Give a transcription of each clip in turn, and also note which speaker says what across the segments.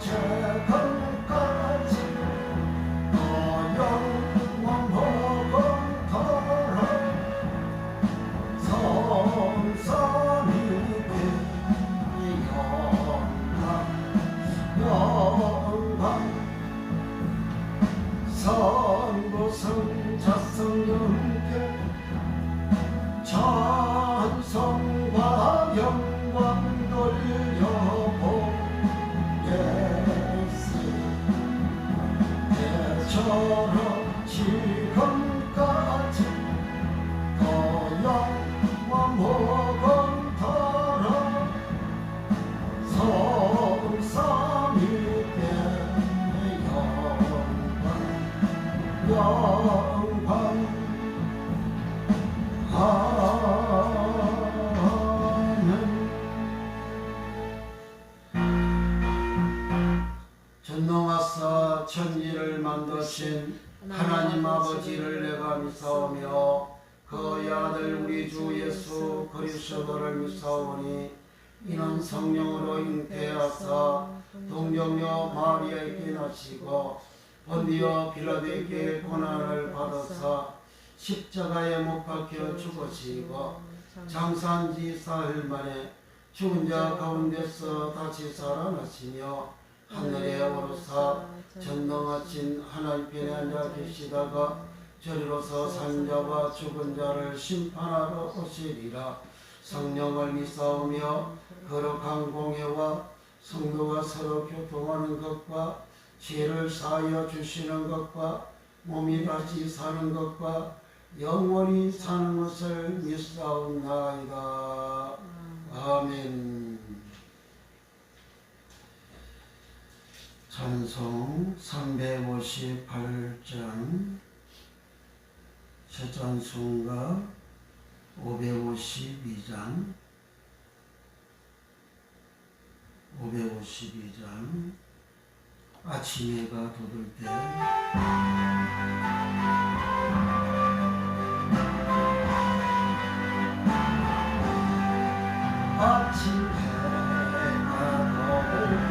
Speaker 1: 최근까지 너 영원하고도록 성삼위 영광 선고성자성령께 찬송과 영광 돌려보겠으 대처럼 지금까지 더 영원하고도록 성삼위의 전능하사 천지를 만드신 하나님 아버지를 내가 믿사오며 그의 아들 우리 주 예수 그리스도를 믿사오니 이는 성령으로 잉태하사 동정녀 마리아에게 나시고 본디오 빌라도에게 고난을 받아사 십자가에 못 박혀 죽으시고 장사한 지 사흘 만에 죽은 자 가운데서 다시 살아나시며 하늘에 오르사 전능하신 하나님 편에 앉아 계시다가 저리로서 산 자와 죽은 자를 심판하러 오시리라. 성령을 믿사오며 거룩한 공예와 성도가 서로 교통하는 것과 죄를 사하여 주시는 것과 몸이 다시 사는 것과 영원히 사는 것을 믿사옵나이다. 아멘. 찬송 358장 최찬송가 552장 아침 해가 돋을 때 아침 해가 돋을 때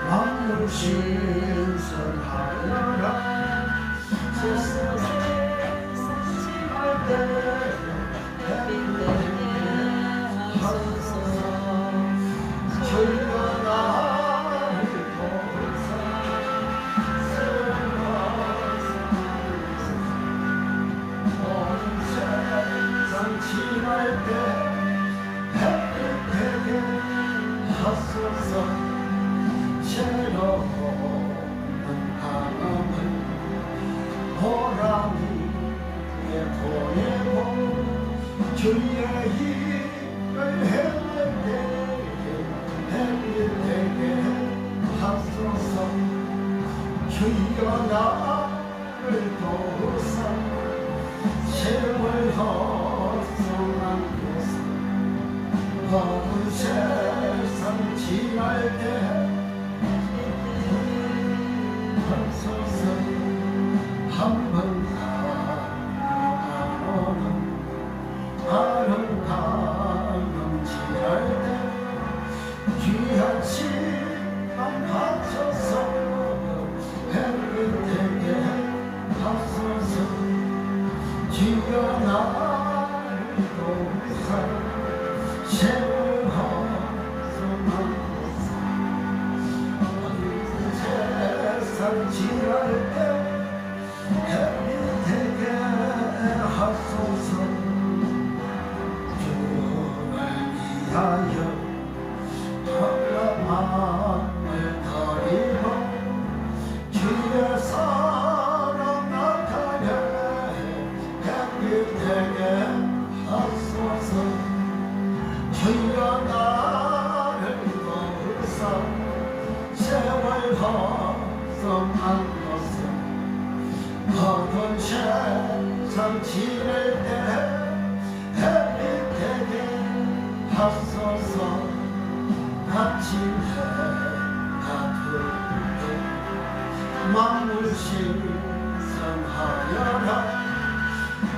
Speaker 1: 만물 신선하여라 세상에 상심할 때 저희가 나를 보사 온 세상 지날 때 햇빛 되게 하소서 새로운 강함을 호랑이에 보내고 주의 힘을 햇빛되게 하소서 주여 나를 도우사 세월 허송한 곳 어두운 세상 지날 때 하소서 한번 아름다운 지날 때 귀한 시간 하소서 햇빛 되게 하소서 주여 나를 도우사 세월 허송한 세상 지날 때 햇빛 되게 하소서 주를 위하여 마음을 드리고 주의 사랑 나타내 햇빛 되게 하소서 주여 나를 도우사 세월 허송한 것을 어두운 세상 지낼 때 햇빛 되게 하소서 아침 해가 뜰 때 만물 신선하여라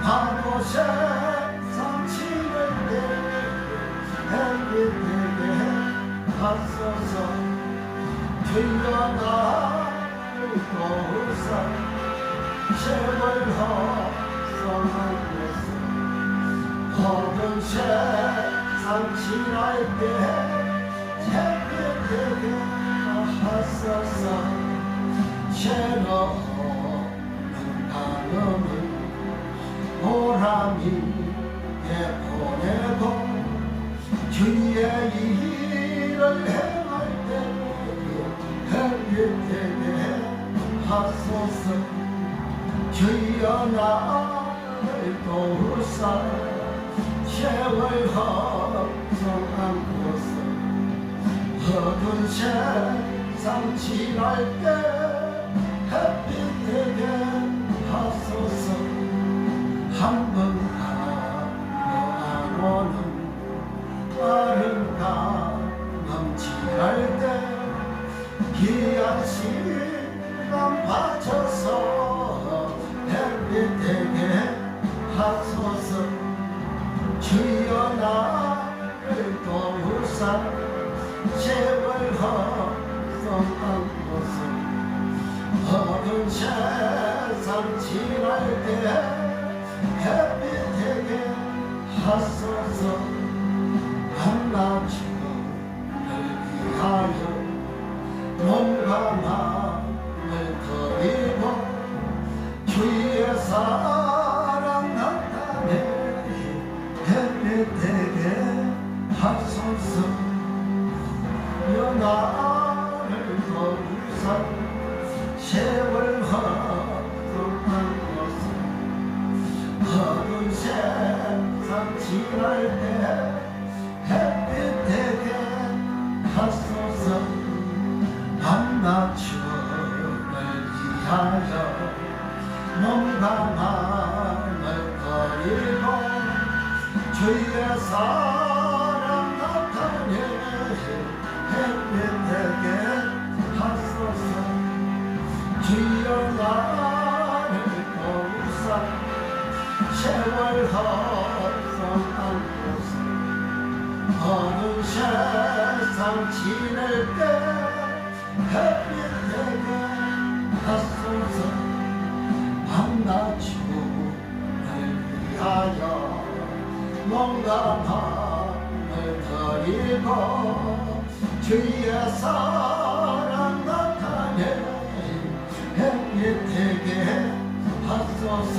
Speaker 1: 바로 세상 지낼 때 햇빛 되게 하소서 주여 나를 도우사 세월 허성하면서 모든 세상 지날 때 새벽되게 하소서 새로운 단어를 보람있게 보내고 주의 일을 행할 때 햇빛되게 하소서 주여 나를 도우사 세월 허성한 곳을 어두운 세상 지날 때 햇빛 되게 하소서 한번 가도 안 오는 아름다움 지날 때 귀한 시간 바쳐서 햇빛 되게 하소서 주여 나를 도우사 세월 허성한 곳을 어두운 세상 지날 때 햇빛 되게 하소서 한낮주를 위하여 몸과 마음을 드리고 주의 사랑 나타내 햇빛 되게 하소서 여 나를 도우사 세월 허성한 곳을 어두운 세상 지날 때 햇빛 되게 하소서 밤낮주를 위하여 몸과 마음을 드리고 주의 사랑 나타내 햇빛 되게 하소서 주여 나를 도우사 세월 허성한 곳을 어두운 세상 지낼 때 햇빛 되게 하소서 밤낮주를 위하여 몸과 마음을 드리고 주의 사랑 나타내 햇빛 되게 하소서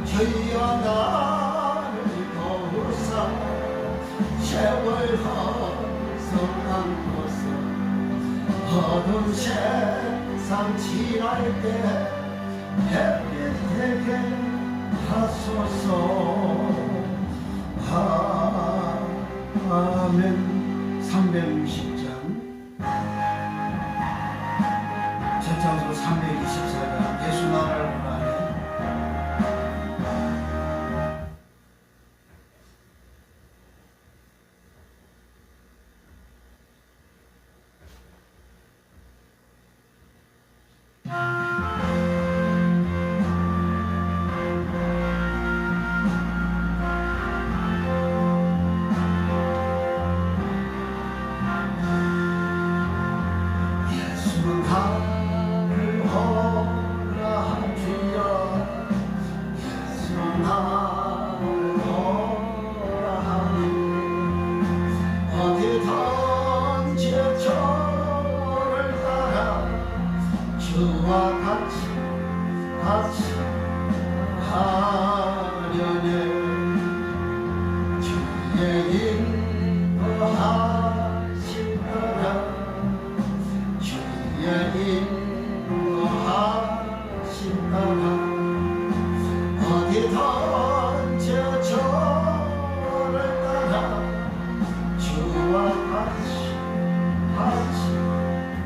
Speaker 1: 주여 나를 도우사 세월 허성한 곳을 어두운 세상 지날 때 햇빛 되게 하소서 아멘. 360장 전창조 324장 예수 나라를 구하네. 같이 하려네 주의 인도하신 거라 주의 인도하신 거라 어디든지 저를 따라 주와 같이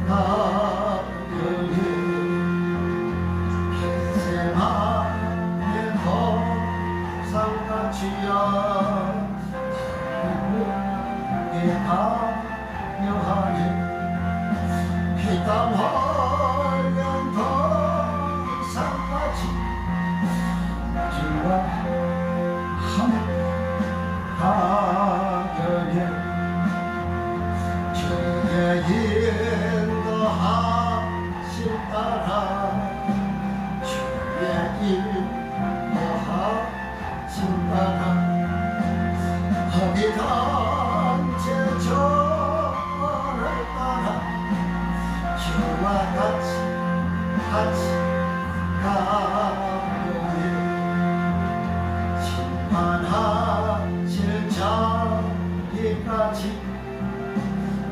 Speaker 1: 가려네 겟세마네 동산같이여 내 강요하네 피땀 흘린 동산같이 주와 함께 가려네 주의 같이 가요해 심판하실 자리까지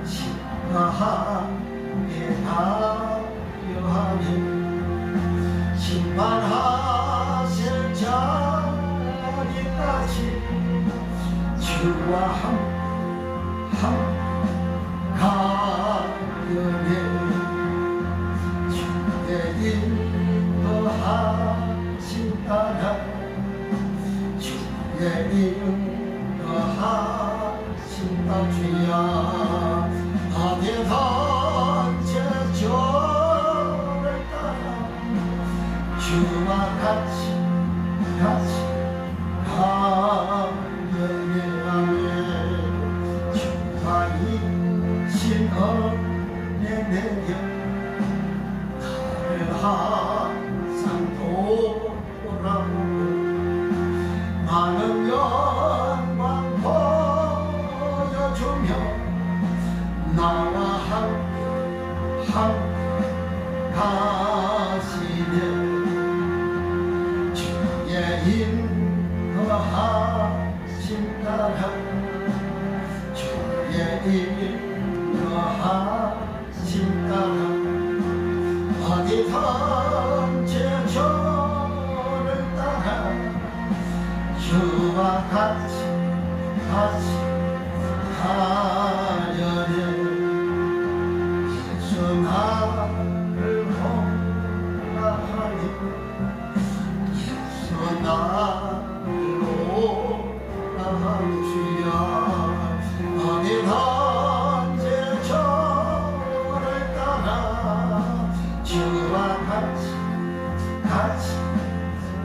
Speaker 1: 심판하게 가요하니 심판하실 자리까지 주와 함 가요해 주의 인도하신 따라 주의 인도하신 따라 주야 어디든지 저를 따라 주와 같이 가려네 주와 이신 은혜 내려 나를 항상 돌아보고 많은 영광 보여주며 나와 함께 가시네 주의 인도하신 따라 주의 인도하신 따라 어디든지 저를 따라 주와 같이 가려네 예수 나를 호라하니 예수 나를 호라하니 주여 어디든지 저를 따라 주와 같이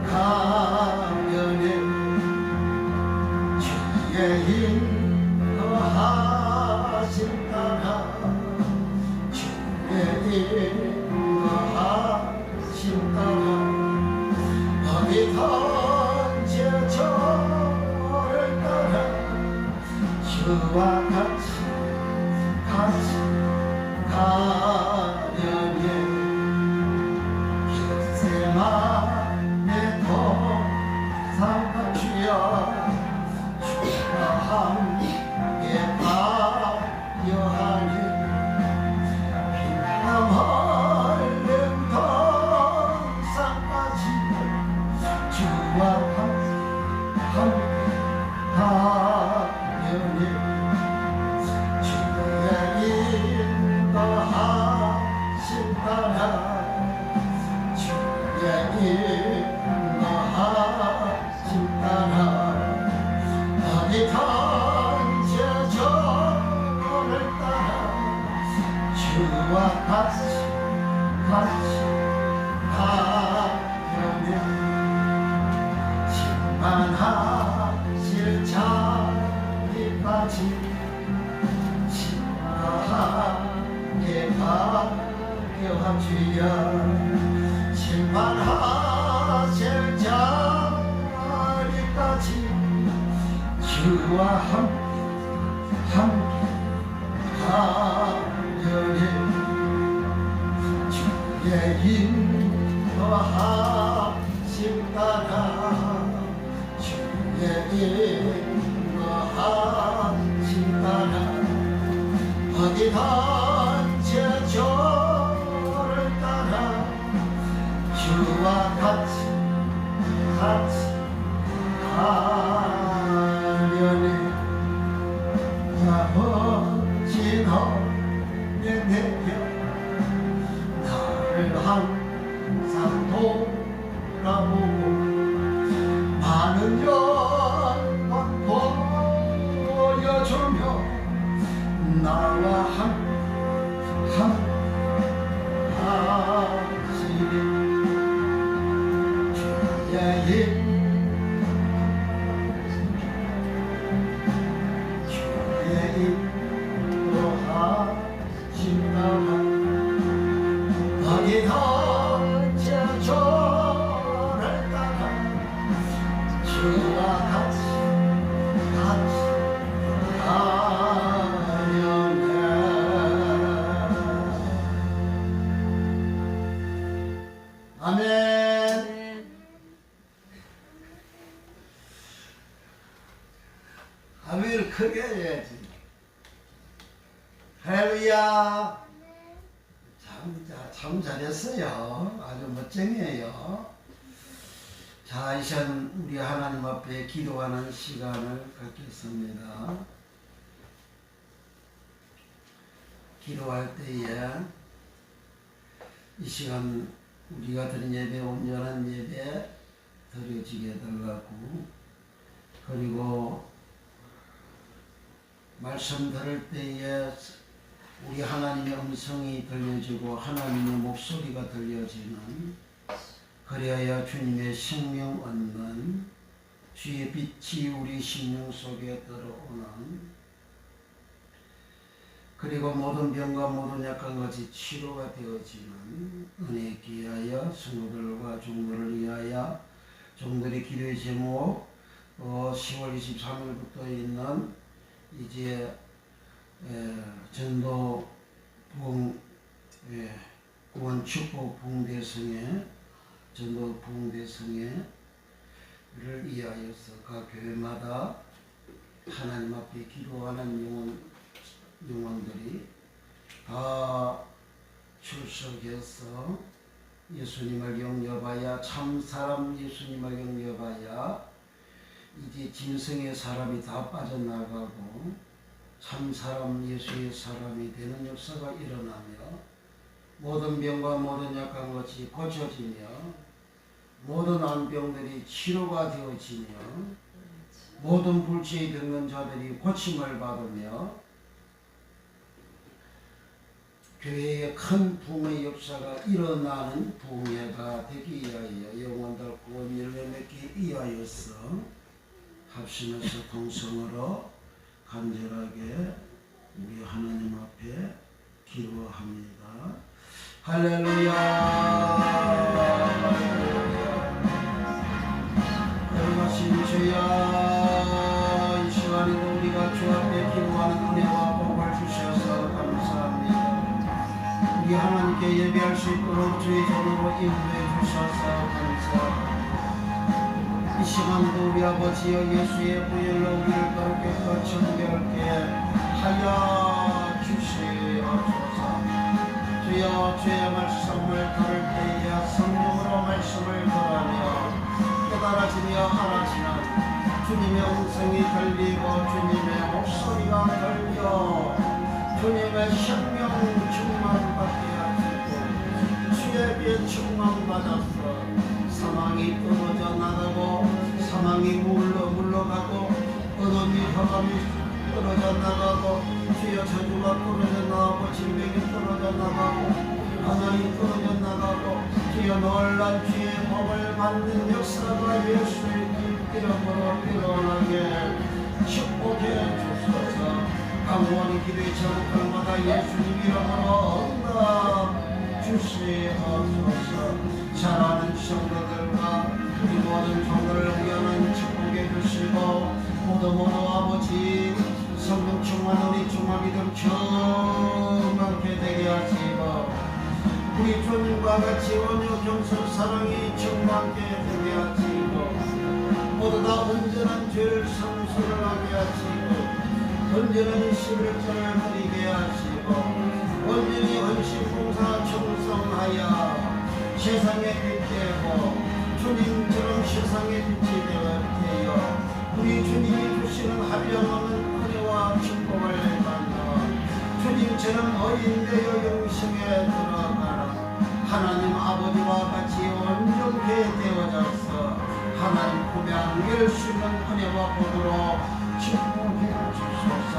Speaker 1: 가려네 주의 인도하신 따라 주의 인도하신 따라 어디든지 저를 따라 주와 같이 가려네 겟세마네 도상과 주여 주와 함께 가려하니 피땀 흘린 동산까지 주와 함께 가려니 주의 인도하신 따라 주의 인도하신 따라 어디든지 저를 따라 주와 같이 가려네 심판하실 자리까지 심판하게 가려한 주여 심판하실 자리까지 주와 함께 가려네 주의 인도하심 따라 주의 인도하심 따라 어디든지 저를 따라 주와 같이 가려네 아버지 너의 내려 나를 항상 돌아보고 많은 영광 보여주며 나와 함께하시네 주의 인도하신 따라 어디든지 저를 따라 주와 같이 가려네 크게 해야지. 할렐루야. 참 잘했어요. 아주 멋쟁이에요. 자, 이 시간 우리 하나님 앞에 기도하는 시간을 갖겠습니다. 기도할 때에 이 시간 우리가 드린 예배, 온전한 예배 드려지게 해달라고, 그리고 말씀 들을 때에 우리 하나님의 음성이 들려지고 하나님의 목소리가 들려지는, 그래야 주님의 생명 얻는, 주의 빛이 우리 심령 속에 들어오는, 그리고 모든 병과 모든 약한 것이 치료가 되어지는 은혜에 기하여 성도들과 종들을 위하여 종들의 기도의 제목 10월 23일부터 있는 이제 전도 부흥 구원 축복 부흥대성회 전도 부흥대성회를 위하여서 각 교회마다 하나님 앞에 기도하는 영혼들이 다 출석해서 예수님을 영접하여 참사람 예수님을 영접하여 이제 짐승의 사람이 다 빠져나가고 참사람 예수의 사람이 되는 역사가 일어나며 모든 병과 모든 약한 것이 고쳐지며 모든 암병들이 치료가 되어지며 모든 불치에 듣는 자들이 고침을 받으며 교회의 큰 부흥의 역사가 일어나는 부흥회가 되기 위하여 영혼들 구원 열매 맺기 위하여서 합심해서 통성으로 간절하게 우리 하나님 앞에 기도합니다. 할렐루야. 거룩하신 주여, 이 시간에도 우리가 주 앞에 기도하는 은혜와 복을 주셔서 감사합니다. 우리 하나님께 예배할 수 있도록 주의 종으로 인도해 주셔서 감사합니다. 이 시간도 우리 아버지여 예수의 부혈로 우리를 거룩하고 정결케 하여 주시옵소서. 주여, 주의 말씀을 들을 때에 성령으로 말씀을 들으며 깨달아지며 알아지는 주님의 음성이 들리고 주님의 목소리가 들려 주님의 생명 충만받게 하시고 주의 빛 충만받아서 사망이 떨어져 나가고 사망이 물러가고 어둠이 흑암이 떨어져 나가고 주여 저주가 떨어져 나가고 질병이 떨어져 나가고 하나님 떨어져 나가고 주여 놀란 주의 복을 받는 역사가 예수의 이름으로 일어나게 축복해 주소서. 강원이 기도의 제목들마다 예수님 이름으로 응답 주시옵소서. 사랑하는 성도들과 우리 모든 종들을 위하는 축복해 주시고 모두 아버지 성령 충만 우리 충만 믿음 충만케 되게 하시고 우리 주님과 같이 온유 겸손 사랑이 충만케 되게 하시고 모두 다 온전한 죄를 성수를 하게 하시고 온전한 11절을 드리게 하시고 온전히 헌신봉사 충성하여 세상의 빛 되고 주님처럼 세상의 빛이 되어 우리 주님이 주시는 한량없는 은혜와 축복을 받는 주님처럼 어린 되어 영생에 들어가는 하나님 아버지와 같이 온전케 되어져서 하나님 품에 안길 수 있는 은혜와 복으로 축복해 주소서.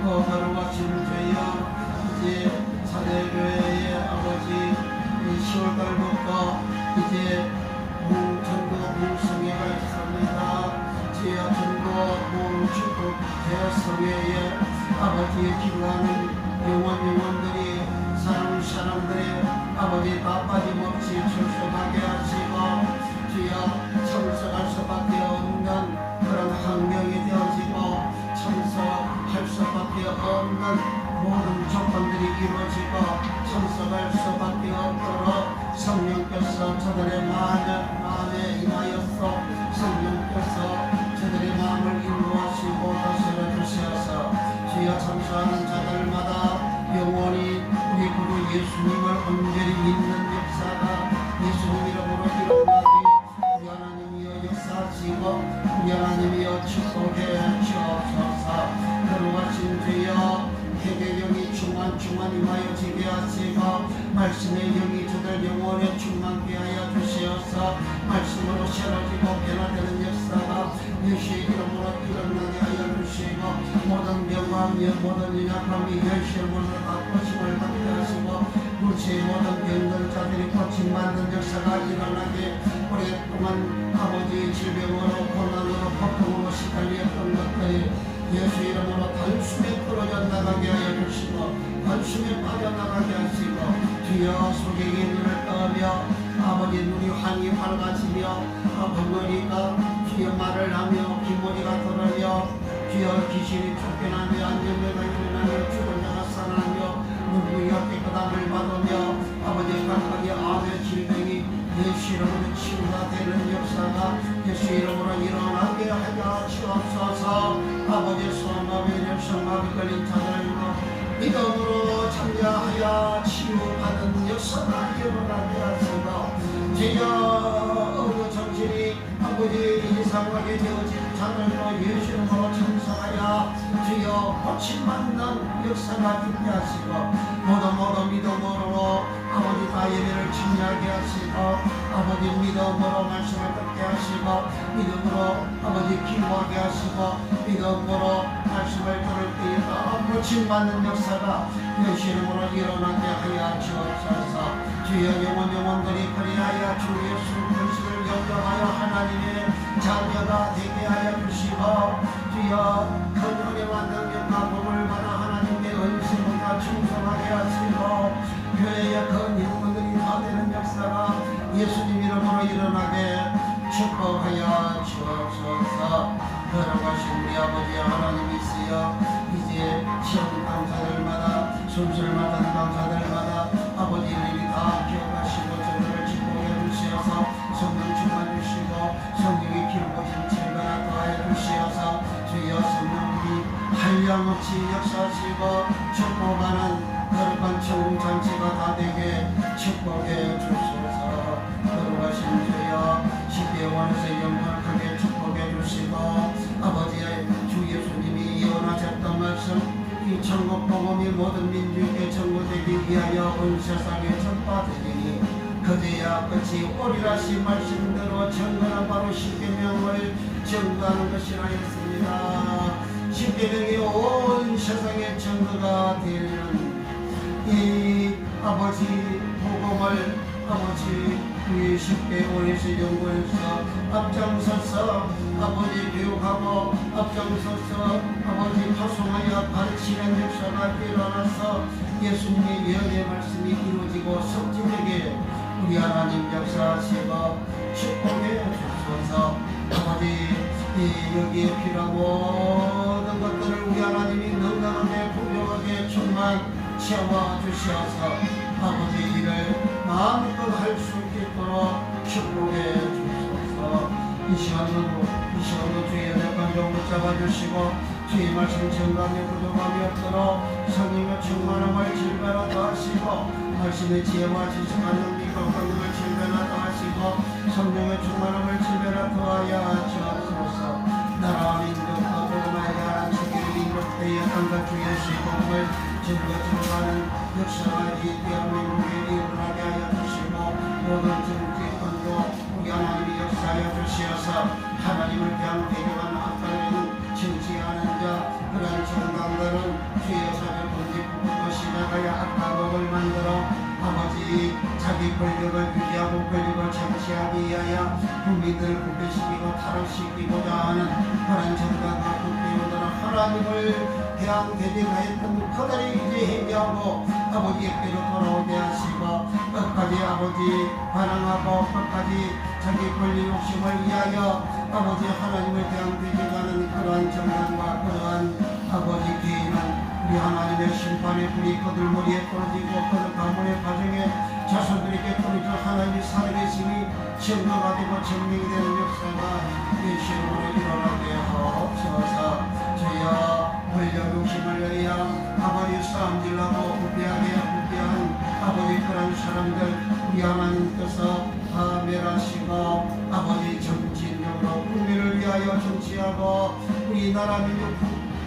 Speaker 1: 또 거룩하신 주여, 이제 사대교회의 아버지 10월달부터 이제 전도 부흥성회가 있습니다. 주여 전도 축복 대성회에 아버지의 기도하는 영혼들이 사람들이 아버지 다 빠짐없이 출석하게 하시고 주여 참석할 수밖에 없는 그런 환경이 되어지고 참석할 수밖에 없는 모든 조건들이 이루어지고 참석할 수밖에 없도록 성령께서 저들의 마음에 임하여서 성령께서 저들의 마음을 인도하시고 다스려 주시옵소서. 예수님을 온전히 믿는 역사가 예수님 이름으로 일어나기 우리 하나님이여 역사하시고 우리 하나님이여 축복해 주옵소서. 거룩하신 주여 회개의 영이 충만 임하여 지게 하시고 말씀의 영이 저들 영혼에 충만케 하여 주시옵소서. 말씀으로 새로지고 변화되는 역사가 예수의 이름으로 일어나게 하여 주시고 모든 병과 모든 연약함이 예수의 문을 바꾸심을 받게 하시고 물체의 모든 병들 자들이 고침받는 역사가 일어나게 오랫동안 아버지의 질병으로 고난으로 고통으로 시달렸던 것들이 예수 이름으로 단숨에 떨어져 나가게 하여 주시고 단숨에 빠져나가게 하시고 주여 소경의 눈을 떠며 아버지 눈이 환히 밝아지며 벙어리가 주여 말을 하며 기머리가 돌아며 주여 귀신이 쫓겨나며 안전자가 일어나며 죽은 자가 살아나며 눈부여 깨끗함을 받으며 아버지 각각의 암의 질병이 예수 이름으로 치유가 되는 역사가 예수 이름으로 일어나게 하여 주옵소서. 아버지 소아마비 열성마비 걸린 자들과 믿음으로 참여하여 치유받은 역사가 일어나게 하시고 주여 어느 정신이 아버지 이상하게 되어진 자들로 예수 이름으로 참석하여 주여 고침받는 역사가 있게 하시고 모두 믿음으로 아버지 다 예배를 참여하게 하시고 아버지 믿음으로 말씀을 듣게 하시고 믿음으로 아버지 기도하게 하시고 믿음으로 말씀을 들을 때에 다 고침받는 역사가 예수 이름으로 일어나게 하여 주옵소서. 주여 영혼들이 그리하여 주 예수 그리스도를 영접하여 하나님의 자녀가 되게 하여 주시고 주여 큰 은혜와 능력과 복을 받아 하나님의 은심보다 충성하게 하시고 교회의 큰 영혼들이 다 되는 역사가 예수님 이름으로 일어나게 축복하여 주옵소서. 걸어가신 우리 아버지 하나님 있으여 이제 시험 강사들마다 순서를 맡은 강사들마다 아버지 이름이 다 기억하시고 저들을 축복해 주시어서 성령 충만 주시고 성령의 기름부심 철거나 더하여 주시어서 주여 성령이 한량없이 역사하시고 축복하는 거룩한 청웅잔치가 다 되게 축복해 주소서. 거룩하신 주여 십계원에서 영원하게 축복해 주시고 아버지의 주 예수님이 예언하셨던 말씀 이 천국 복음이 모든 민족에게 전거되기 위하여 온 세상에 전파되리니 그제야 끝이 오리라시 말씀대로 정건한 바로 십계명을 전거하는 것이라 했습니다. 십계명이 온 세상에 전거가 되는 이 아버지 복음을 아버지 우리 10대 원에서 연구해서 앞장서서 아버지 교육하고 앞장서서 아버지 파송하여 가르치는 역사가 일어나서 예수님의 예언의 말씀이 이루어지고 성취되게 우리 하나님 역사하시고 축복해 주소서. 아버지 여기에 필요한 모든 것들을 우리 하나님이 넉넉하게 풍요하게 충만 채워 주시어서 아버지 일을 마음껏 할 수 있도록 축복해 주소서. 이 시간도 주의 연약한 붙잡아 주시고 주의 말씀 정감에 부족함이 없도록 성령의 충만함을 질변하다 하시고 말씀의 지혜와 지식과 능력과 권능을 질변하다 하시고 성령의 충만함을 질변하다 하여 주옵소서. 나라와 민족과 복음하여 세계를 인도되어 땅과 주 예수의 복음을 증거하는 역사가 이 대한민국에 일어나게 하여 주시고 모든 정치권도 우리 하나님이 역사하여 주시어서 하나님을 대한 대결하는 악단에는 정치하는 자 그러한 정당들은 주의 사를 본질부터 시작하여 악다법을 만들어 아버지 자기 권력을 유지하고 권력을 장치하기 위하여 국민들을 분배시키고 타락시키고자 하는 그런 정당과 국회의원들은 하나님을 대항 대적하였던 그들이 이제 회개하고 아버지께로 돌아오게 하시고 끝까지 아버지 반항하고 끝까지 자기 권리 욕심을 위하여 아버지 하나님을 대항 대적하는 그러한 정당과 그러한 아버지 개인은 우리 하나님의 심판의 불이 그들 머리에 떨어지고 그들 가문의 가정에 자손들에게 떨어져 하나님이 살아계심이 증거가 되고 증명이 되는 역사가 예수님으로 일어나게 하옵소서. 주여 권력 욕심을 위하여 아버지 싸움질하고 부패한 통치하고 우리나라 민족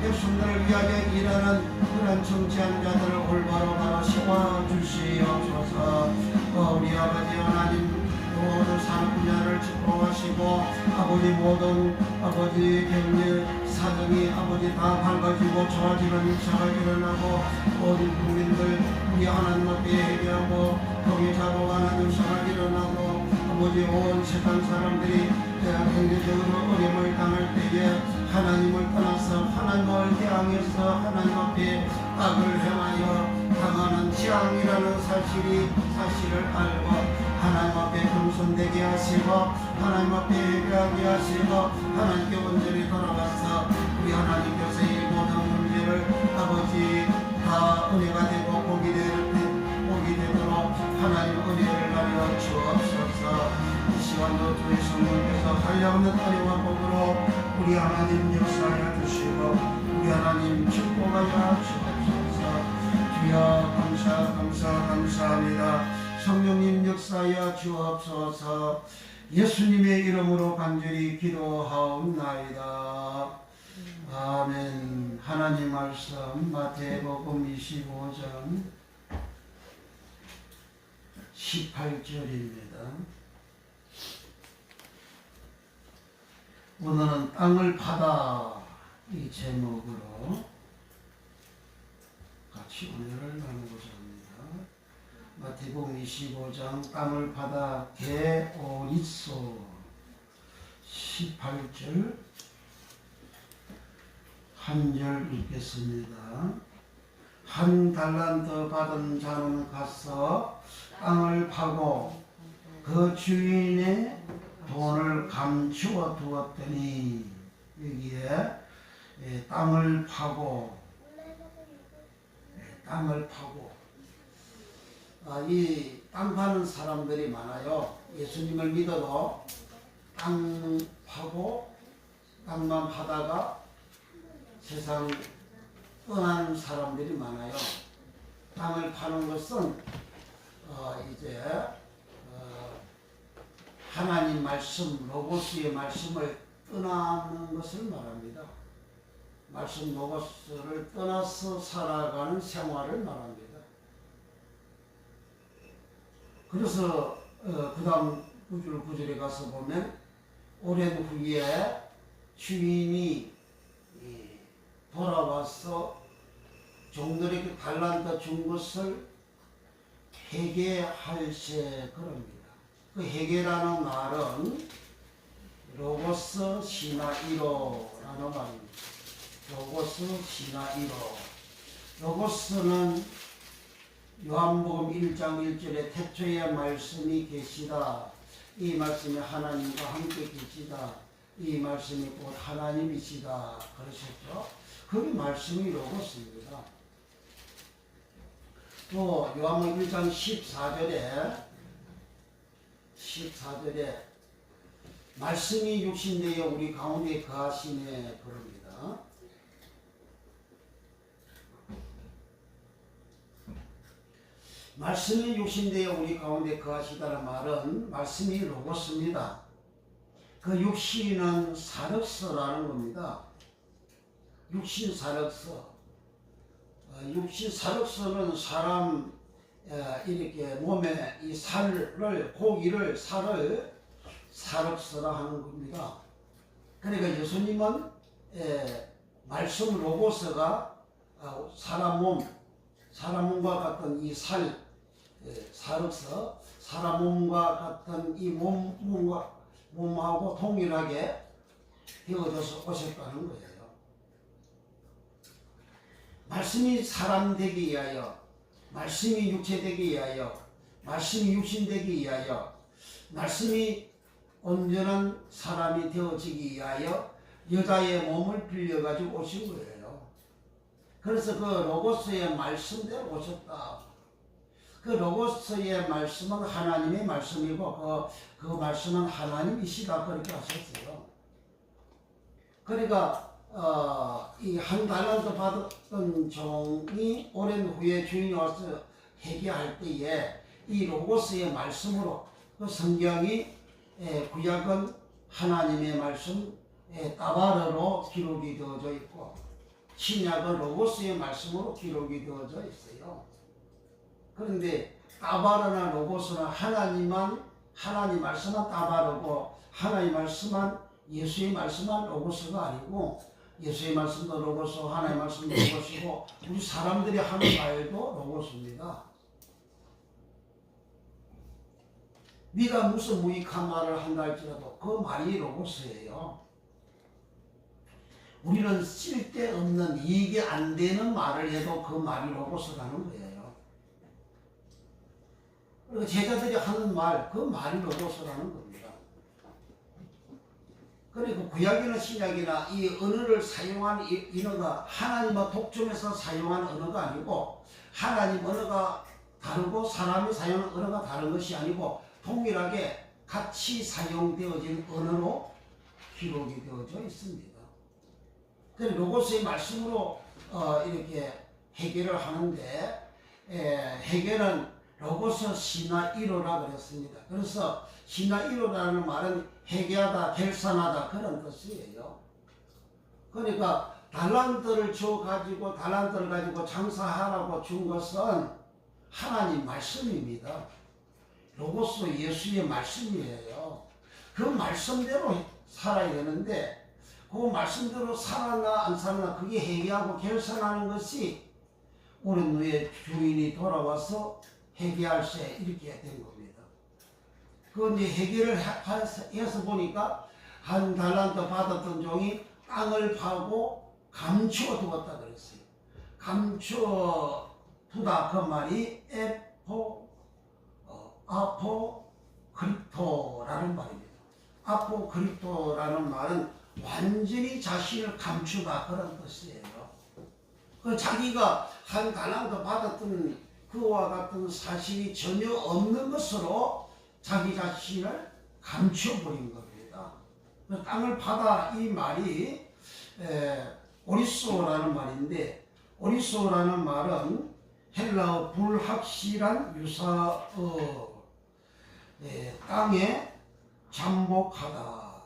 Speaker 1: 백성들을 위하여 일하는 그런 정치한 자들을 올바로 바로 세워주시옵소서. 우리 아버지 하나님 모든 산업 분야를 지도하시고 아버지 모든 아버지 경제 사정이 아버지 다 밝아지고 좋아지는 일차가 일어나고 모든 국민들 우리 하나님 앞에 회개하고 거기 작업하는 일차가 일어나고 아버지 온 세상 사람들이 경제적으로 어려움을 당할 때에 하나님을 떠나서 하나님을 향해서 하나님 앞에 악을 행하여 당하는 재앙이라는 사실을 알고 하나님 앞에 겸손되게 하시고 하나님 앞에 회개하게 하시고 하나님께 온전히 돌아가서 우리 하나님께서 이 모든 문제를 아버지 다 은혜가 되고 복이 되도록 하나님 은혜를 가려 주옵소서. 이 시간도 주의 성령께서 한량없는 은혜와 복으로 우리 하나님 역사하여 주시고 우리 하나님 축복하여 주옵소서. 주여 감사합니다. 성령님 역사하여 주옵소서. 예수님의 이름으로 간절히 기도하옵나이다. 아멘. 하나님 말씀 마태복음 25장 18절입니다. 오늘은 땅을 파다 이 제목으로 같이 은혜를 나누고자 합니다. 마태복음 25장 땅을 파다 게오리소 18절 한 절 읽겠습니다. 한 달란트 받은 자는 가서 땅을 파고 그 주인의 돈을 감추어 두었더니 여기에 땅을 파고 이 땅 파는 사람들이 많아요. 예수님을 믿어도 땅 파고 땅만 파다가 세상 떠나는 사람들이 많아요. 땅을 파는 것은 이제 하나님 말씀, 로고스의 말씀을 떠나는 것을 말합니다. 말씀 로고스를 떠나서 살아가는 생활을 말합니다. 그래서 그 다음 구절에 가서 보면 오랜 후에 주인이 돌아와서 종들에게 달란트 준 것을 회개할세 그럽니다. 그 회개라는 말은 로고스 시나이로라는 말입니다. 로고스 시나이로. 로고스는 요한복음 1장 1절에 태초에 말씀이 계시다. 이 말씀이 하나님과 함께 계시다. 이 말씀이 곧 하나님이시다. 그러셨죠. 그 말씀이 로고스입니다. 또 요한복음 1장 14절에 말씀이 육신되어 우리 가운데 거하시네 그럽니다. 말씀이 육신되어 우리 가운데 거하시다는 말은 말씀이 로고스입니다. 그 육신은 사력서라는 겁니다. 육신 사력서. 육신 사력서는 사람 이렇게 몸에 이 살을 고기를 살을 사력서라 하는 겁니다. 그러니까 예수님은 말씀 로고스가 사람 몸과 같은 이 사력서 사람 몸과 같은 이 몸하고 동일하게 되어져서 오셨다는 거예요. 말씀이 사람 되기 위하여, 말씀이 육체 되기 위하여, 말씀이 육신 되기 위하여, 말씀이 온전한 사람이 되어지기 위하여 여자의 몸을 빌려가지고 오신 거예요. 그래서 그 로고스의 말씀대로 오셨다. 그 로고스의 말씀은 하나님의 말씀이고 그 말씀은 하나님이시다 그렇게 하셨어요. 그러니까 이 한 달란트 받았던 종이 오랜 후에 주인이 와서 회개할 때에 이 로고스의 말씀으로 그 성경이 구약은 하나님의 말씀, 따바르로 기록이 되어져 있고 신약은 로고스의 말씀으로 기록이 되어져 있어요. 그런데 따바르나 로고스는 하나님 말씀만 따바르고 하나님 말씀만 예수의 말씀만 로고스가 아니고 예수의 말씀도 로고스, 하나님 말씀도 로고스고 우리 사람들이 하는 말도 로고스입니다. 네가 무슨 무익한 말을 한다 할지라도 그 말이 로고스예요. 우리는 쓸데없는 이익이 안 되는 말을 해도 그 말이 로고스라는 거예요. 그리고 제자들이 하는 말, 그 말이 로고스라는 겁니다. 그리고 구약이나 신약이나 이 언어를 사용한 언어가 하나님과 독점해서 사용한 언어가 아니고 하나님 언어가 다르고 사람이 사용하는 언어가 다른 것이 아니고 동일하게 같이 사용되어진 언어로 기록이 되어져 있습니다. 그래서 로고스의 말씀으로 이렇게 해결을 하는데 해결은 로고스 시나이로라 그랬습니다. 그래서 시나이로라는 말은 해결하다, 결산하다 그런 뜻이에요. 그러니까 달란트를 가지고 장사하라고 준 것은 하나님 말씀입니다. 로고스 예수의 말씀이에요. 그 말씀대로 살아야 되는데 그 말씀대로 살았나 안 살았나 그게 회개하고 결산하는 것이 오랜 후에 주인이 돌아와서 회개할세 이렇게 된 겁니다. 그 이제 회개를 해서 보니까 한 달란트 받았던 종이 땅을 파고 감추어 두었다 그랬어요. 감추어 두다 그 말이 아포크립토라는 말입니다. 아포크립토라는 말은 완전히 자신을 감추다 그런 뜻이에요. 그 자기가 한 달란트 받았던 그와 같은 사실이 전혀 없는 것으로 자기 자신을 감춰버린 겁니다. 땅을 파다 이 말이 오리소라는 말인데 오리소라는 말은 헬라어 불확실한 유사어 땅에 잠복하다,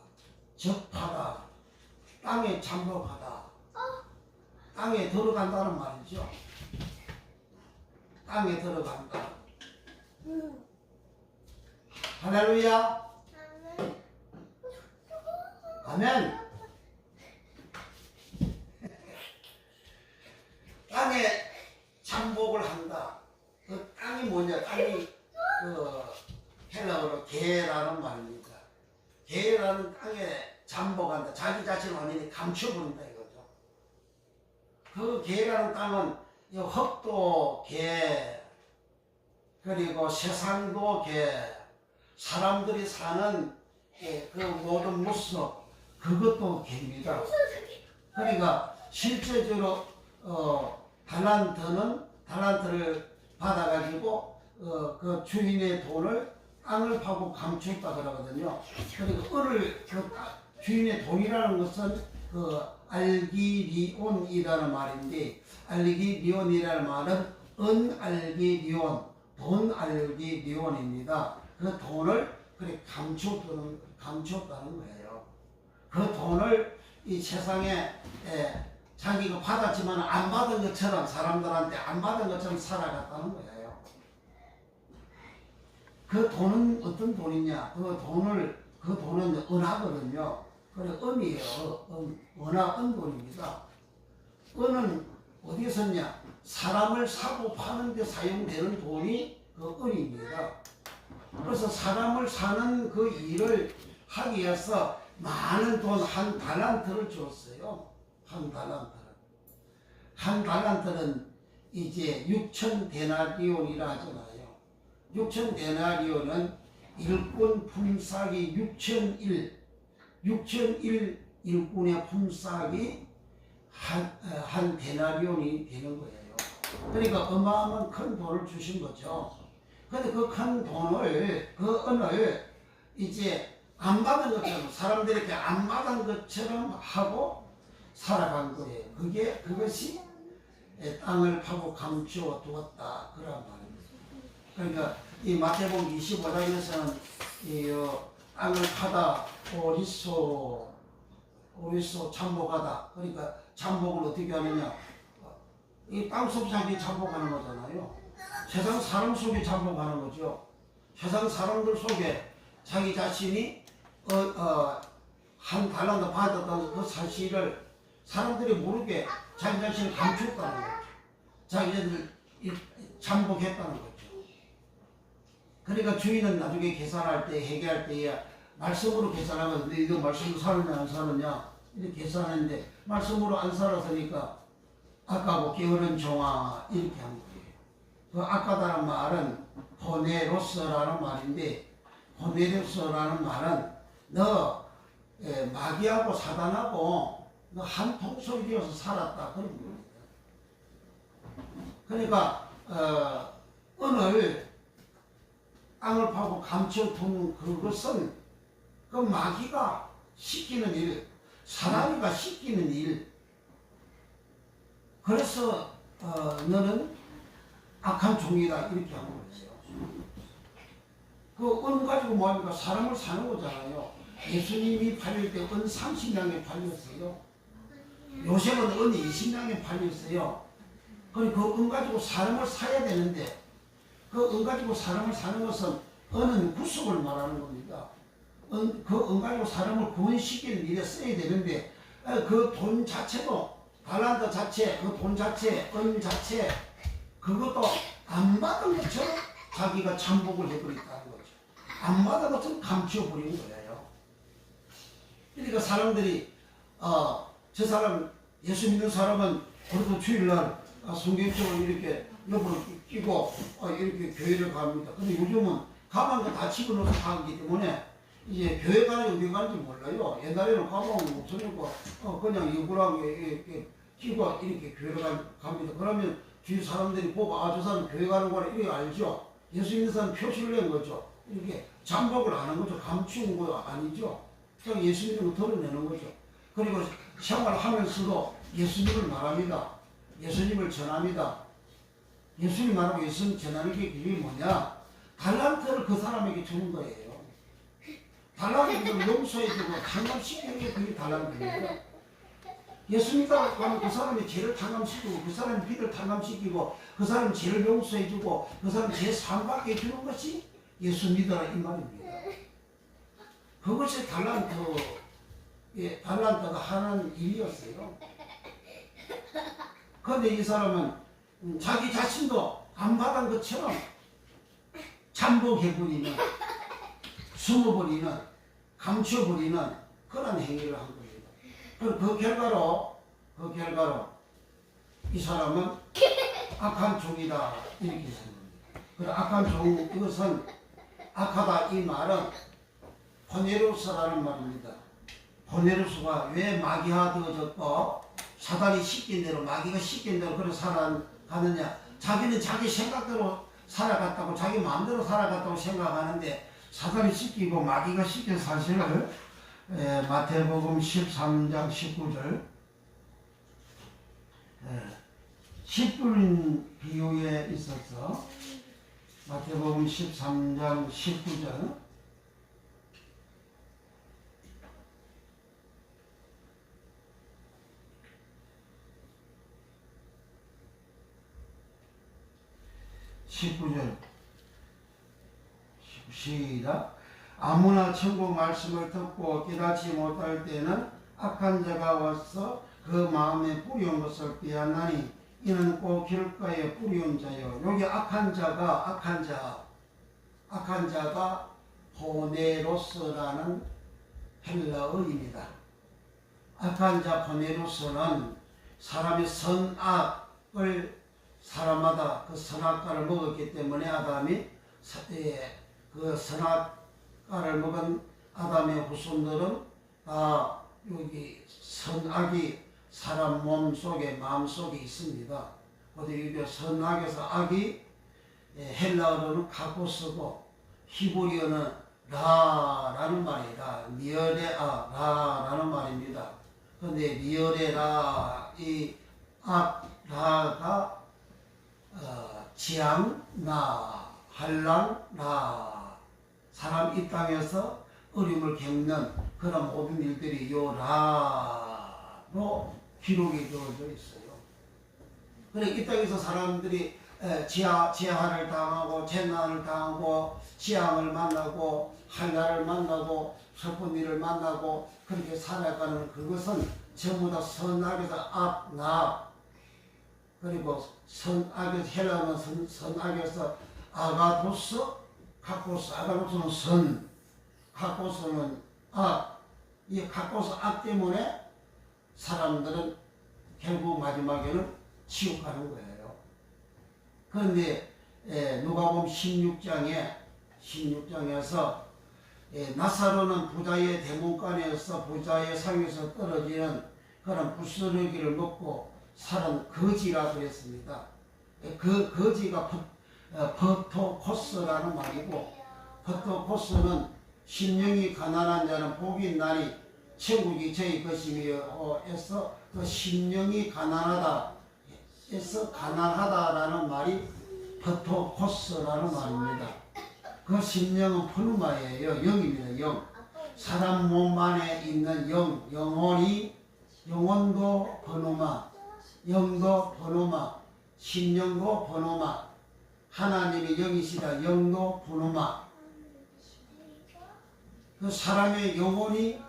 Speaker 1: 접하다, 땅에 잠복하다, 땅에 들어간다는 말이죠. 땅에 들어간다. 할렐루야. 아멘. 땅에 잠복을 한다. 그 땅이 뭐냐? 땅이 헬라어로 개라는 말입니다. 개라는 땅에 잠복한다. 자기 자신을 완전히 감춰버린다 이거죠. 그 개라는 땅은 흙도 개, 그리고 세상도 개, 사람들이 사는 그 모든 모습 그것도 개입니다. 그러니까 실제적으로 달란트를 받아가지고 그 주인의 돈을 땅을 파고 감췄다 그러거든요. 그리고 주인의 돈이라는 것은 그 알기리온이라는 말인데 알기리온이라는 말은 은알기리온, 돈알기리온입니다. 그 돈을 그렇게 감췄다는 거예요. 그 돈을 이 세상에 자기가 받았지만 안 받은 것처럼 사람들한테 안 받은 것처럼 살아갔다는 거예요. 그 돈은 어떤 돈이냐? 그 돈은 은하거든요. 그래 은이에요. 은하 돈입니다. 은은 어디에 썼냐? 사람을 사고 파는 데 사용되는 돈이 그 은입니다. 그래서 사람을 사는 그 일을 하기 위해서 많은 돈 한 달란트를 줬어요. 한 달란트는 이제 6,000데나리온이라 하잖아요. 6,000데나리온은 일꾼 품삯이 6,001 일꾼의 품삯이 한 데나리온이 되는 거예요. 그러니까 어마어마한 큰 돈을 주신 거죠. 근데 그 큰 돈을, 그 은을 이제 안 받은 것처럼, 사람들이 이렇게 안 받은 것처럼 하고 살아간 거예요. 그것이 땅을 파고 감추어 두었다. 그런 말입니다. 그러니까 이 마태복음 25장에서는 이 땅을 파다 오리소 오리소 잠복하다. 그러니까 잠복을 어떻게 하느냐? 이 땅속 자기 잠복하는 거잖아요. 세상 사람 속에 잠복하는 거죠. 세상 사람들 속에 자기 자신이 한 달란트 받았던 그 사실을 사람들이 모르게 자기 자신을 감추었다는 거죠. 자기들 잠복했다는 거죠. 그러니까 주인은 나중에 계산할 때, 회계할 때에 말씀으로 계산하면 너 이거 말씀으로 사느냐 안 사느냐 이렇게 계산하는데 말씀으로 안 살았으니까 아까고 게으른 종아 이렇게 한 거예요. 그 아까다는 말은 호네로스라는 말인데, 호네로스라는 말은 너 마귀하고 사단하고 너 한 통속이 되어서 살았다 그런 겁니다. 그러니까 오늘 땅을 파고 감춰둔 그것은 그 마귀가 시키는 일, 사람이가 시키는 일. 그래서 너는 악한 종이다 이렇게 한 거예요. 그 은 가지고 뭐합니까? 사람을 사는 거잖아요. 예수님이 팔릴 때 은 30냥에 팔렸어요. 요셉은 은 20냥에 팔렸어요. 그리고 그 은 가지고 사람을 사야 되는데 그 은 가지고 사람을 사는 것은 은은 구속을 말하는 겁니다. 그 은 가지고 사람을 구원시키는 일에 써야 되는데 그 돈 자체도 달란트 자체, 그 돈 자체, 은 자체 그것도 안 받은 것처럼 자기가 잠복을 해버렸다는 거죠. 안 받은 것처럼 감춰버린 거예요. 그러니까 사람들이 저 사람 예수 믿는 사람은 그래도 주일날 성경책을 이렇게 옆으로 끼고 이렇게 교회를 갑니다. 근데 요즘은 가방 다 집어넣어서 가기 때문에 이제 교회 가는 게 어디 가는지 몰라요. 옛날에는 가방은 없으니까 그냥 이구라게 이렇게 끼고 이렇게 교회를 갑니다. 그러면 주위 사람들이 보고 저 사람 교회 가는 거라 이렇게 알죠. 예수 믿는 사람 표시를 낸 거죠. 이렇게 잠복을 안 한 거죠. 감추는 거 아니죠. 그냥 예수 믿는 거 드러내는 거죠. 그리고 생활하면서도 예수님을 말합니다. 예수님을 전합니다. 예수님 말하고 예수님 전하는 게 그게 뭐냐? 달란트를 그 사람에게 주는 거예요. 달란트를 용서해주고 탕감시키는 게 그게 달란트입니다. 예수 믿다고 하면 그 사람의 죄를 탕감시키고 그 사람의 빚을 탕감시키고 그 사람 죄를 용서해주고 그 사람 죄 상받게 해주는 것이 예수 믿어라 이 말입니다. 그것이 달란트가 하는 일이었어요. 그런데 이 사람은 자기 자신도 안 받은 것처럼 잠복해버리는, 숨어버리는, 감춰버리는 그런 행위를 한 겁니다. 그 결과로 이 사람은 악한 종이다 이렇게 생각합니다. 그래서 악한 종, 이것은 악하다 이 말은 호네로스라는 말입니다. 호네로스가 왜 마귀화 되어졌고 사단이 시킨 대로 마귀가 시킨 대로 그렇게 살아가느냐. 자기는 자기 생각대로 살아갔다고 자기 마음대로 살아갔다고 생각하는데 사단이 시키고 마귀가 시킨 사실을 마태복음 13장 19절 10분 비유에 있어서 마태복음 13장 19절 시작. 아무나 천국 말씀을 듣고 깨닫지 못할 때는 악한 자가 와서 그 마음에 뿌리온 것을 빼앗나니 이는 꼭 길가에 뿌리온 자요. 여기 악한 자가 호네로스라는 헬라어입니다. 악한 자 호네로스는 사람의 선악을 사람마다 그 선악과를 먹었기 때문에 아담이 그 선악과를 먹은 아담의 후손들은 다 여기 선악이 사람 몸 속에 마음 속에 있습니다. 어디 이게 선악에서 악이 헬라어로는 카코스고 히브리어는 라라는 말이다. 미어레아라라는 말입니다. 그런데 미어레라 이 라가 지향 나, 한란 나, 사람 이 땅에서 어려움을 겪는 그런 모든 일들이 요 라로 기록이 되어져 있어요. 그래 이 땅에서 사람들이 지하를 당하고 재난을 당하고 지향을 만나고 한나를 만나고 슬픈 일을 만나고 그렇게 살아가는 그것은 전부 다 선악에서 악, 나 그리고 선악에서 헬라어는 선악에서 아가도스, 카코스, 아가도스는 선, 카코스는 악. 이 카코스 악 때문에 사람들은 결국 마지막에는 지옥 가는 거예요. 그런데 누가복음 16장에서 나사로는 부자의 대문간에서 부자의 상에서 떨어지는 그런 부스러기를 먹고 살은 거지라 그랬습니다. 그 거지가 버토코스라는 말이고, 버토코스는 심령이 가난한 자는 복이 있나니 천국이 저희 것이며 해서 그 심령이 가난하다 해서 가난하다라는 말이 버토코스라는 말입니다. 그 심령은 포누마예요. 영입니다. 영. 사람 몸 안에 있는 영, 영혼도 포누마, 영도 포누마, 심령도 포누마, 하나님이 영이시다. 영도 포누마. 그 사람의 영혼이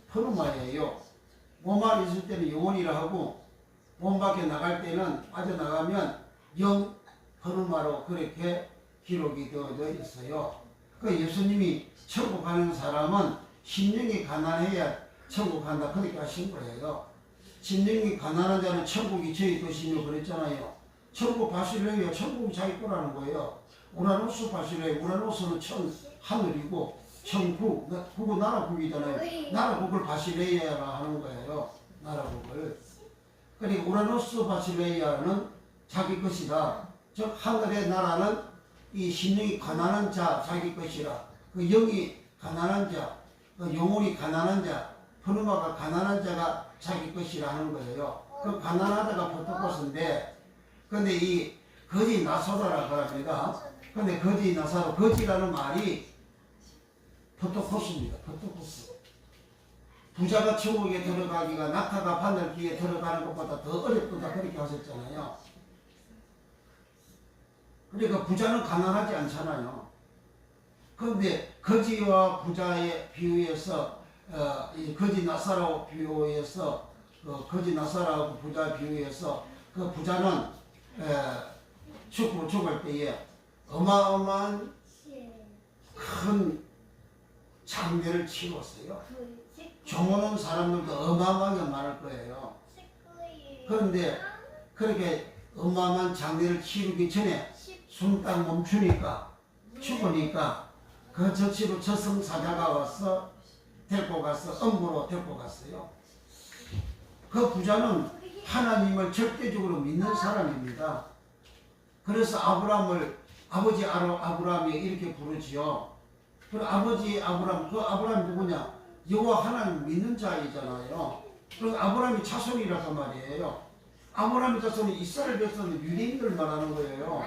Speaker 1: 포누마예요. 몸 안에 있을 때는 영혼이라 하고 몸 밖에 나갈 때는 빠져나가면 영 포누마로 그렇게 기록이 되어져 있어요. 그 예수님이 천국 가는 사람은 심령이 가난해야 천국 간다 그렇게 하신 거예요. 심령이 가난한 자는 천국이 저희 것이며 그랬잖아요. 천국 바실레요. 천국이 자기 거라는 거예요. 우라노스 바실레요. 우라노스는 하늘이고 천국, 국은 나라국이잖아요. 나라국을 바실레이아라 하는 거예요. 나라국을. 그러니까 우라노스 바실레이아는 자기 것이다. 즉 하늘의 나라는 이 심령이 가난한 자 자기 것이라. 그 영이 가난한 자, 그 영혼이 가난한 자, 포누마가 가난한 자가 자기 것이라 하는 거예요. 그 가난하다가 포토코스인데, 근데 이 거지 나사로라고 합니다. 근데 거지 나사로, 거지라는 말이 포토코스입니다. 포토코스. 부자가 천국에 들어가기가 낙타가 바늘기에 들어가는 것보다 더 어렵다 그렇게 하셨잖아요. 그러니까 부자는 가난하지 않잖아요. 그런데 거지와 부자의 비유에서 이 거지 나사로 비유에서 거지 나사로하고 부자 비유에서 그 부자는 죽을 때에 어마어마한 큰 장례를 치렀어요. 종오는 사람들도 어마어마하게 많을 거예요. 그런데 그렇게 어마어마한 장례를 치르기 전에 숨 딱 멈추니까 죽으니까 그 저치로 저승사자가 와서 데리고 가서 엄부로 데리고 갔어요. 그 부자는 하나님을 절대적으로 믿는 사람입니다. 그래서 아버지 아브라함이 이렇게 부르지요. 그 아버지 아브라함, 그 아브라함이 누구냐? 여호와 하나님 믿는 자이잖아요. 그래서 아브라함이 자손이라고 말이에요. 아브라함의 자손이 이스라엘 백성은 유대인들 말하는 거예요.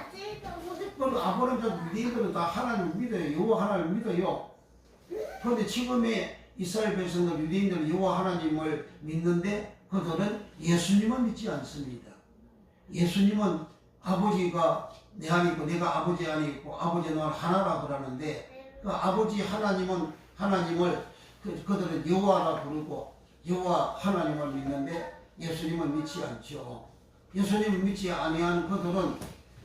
Speaker 1: 그럼 아브라함 자손 유대인들은 다 하나님을 믿어요. 여호와 하나님을 믿어요. 그런데 지금의 이스라엘 백성들 유대인들은 여호와 하나님을 믿는데 그들은 예수님은 믿지 않습니다. 예수님은 아버지가 내 안에 있고 내가 아버지 안에 있고 아버지 너는 하나라 그러는데 그 아버지 하나님은 하나님을 그들은 여호와라 부르고 여호와 하나님을 믿는데 예수님은 믿지 않죠. 예수님을 믿지 아니하는 그들은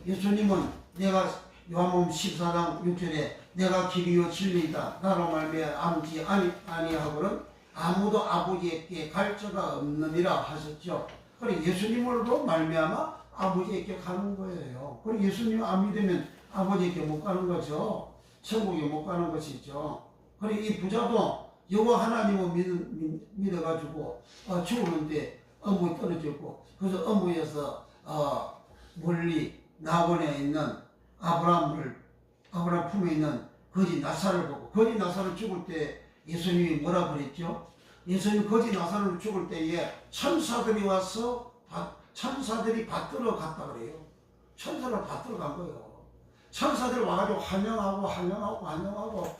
Speaker 1: 예수님은 내가 요한복음 14장 6절에 내가 길이요 진리이다 나로 말미암지 아니하고는 아무도 아버지에게 갈 자가 없느니라 하셨죠. 그래 예수님으로 말미암아 아버지에게 가는 거예요. 그리고 예수님 안 믿으면 아버지에게 못 가는 거죠. 천국에 못 가는 것이죠. 그리고 이 부자도 여호와 하나님을 믿어가지고 죽었는데 엄부에 떨어졌고 그래서 엄부에서 멀리 나원에 있는 아브라함 품에 있는 거지 나사를 보고 거지 나사를 죽을 때 예수님이 뭐라 그랬죠? 예수님 거지 나사를 죽을 때에 천사들이 와서 천사들이 받들어 갔다 그래요. 천사를 받들어 간 거예요. 천사들 와가지고 환영하고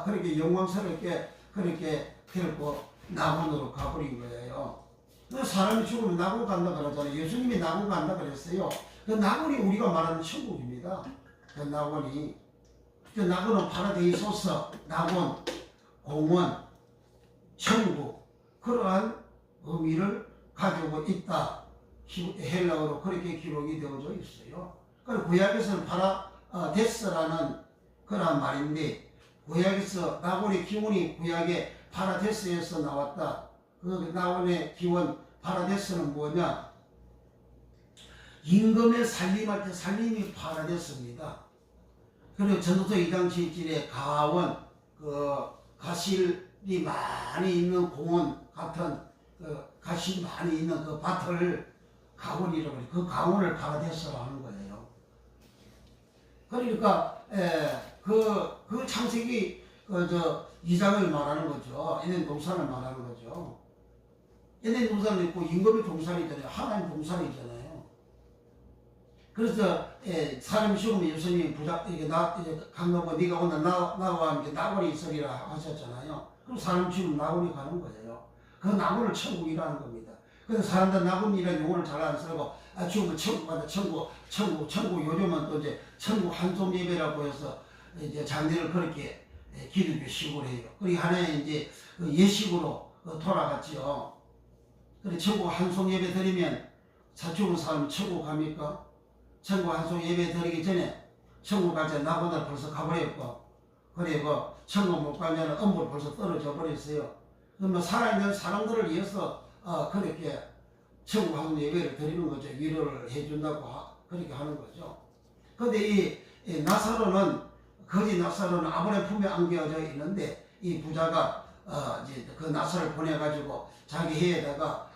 Speaker 1: 그렇게 영광스럽게 그렇게 데리고 낙원으로 가버린 거예요. 그 사람이 죽으면 낙원 간다 그러잖아요. 예수님이 낙원 간다 그랬어요. 그 낙원이 우리가 말하는 천국입니다. 그 낙원이. 그 낙원은 파라데이소서, 낙원, 공원, 천국, 그러한 의미를 가지고 있다. 헬라어로 그렇게 기록이 되어져 있어요. 그리고 구약에서는 파라데스라는 그런 말인데, 구약에서 낙원의 기원이 구약의 파라데스에서 나왔다. 그 낙원의 기원 파라데스는 뭐냐? 임금의 살림할 때 살림이 파라데스입니다. 그리고 전도서 2장 7절에 가원, 가실이 많이 있는 공원 같은 가실이 많이 있는 그 밭을 가원이라고 해요. 그 가원을 파라데스라고 하는 거예요. 그러니까 그 창세기 2장을 말하는 거죠. 에덴 동산을 말하는 거죠. 에덴 동산은 있고 임금의 동산이잖아요. 하나님 동산이잖아요. 그래서 사람이 죽으면 예수님이 강동원 네가 오늘 나와 함께 낙원이 있으리라 하셨잖아요. 그럼 사람 죽으면 낙원이 가는 거예요. 그 낙원을 천국이라는 겁니다. 그래서 사람들 낙원이라는 용어를 잘 안 쓰고 죽으면 천국 가다 천국 요즘은 또 이제 천국 한송 예배라고 해서 이제 장례를 그렇게 기독교식으로 해요. 그리고 하나의 이제 예식으로 돌아갔지요. 그래 천국 한송 예배 드리면 죽은 사람이 천국 갑니까? 천국 한송 예배 드리기 전에 천국 갈 때 낙원을 벌써 가버렸고, 그리고 천국 못 가면 음부로 벌써 떨어져 버렸어요. 그러면 살아있는 사람들을 위해서 그렇게 천국 한송 예배를 드리는 거죠. 위로를 해준다고 그렇게 하는 거죠. 근데 이 나사로는, 거지 나사로는 아브라함 품에 안겨져 있는데, 이 부자가 이제 그 나사를 보내가지고 자기 해에다가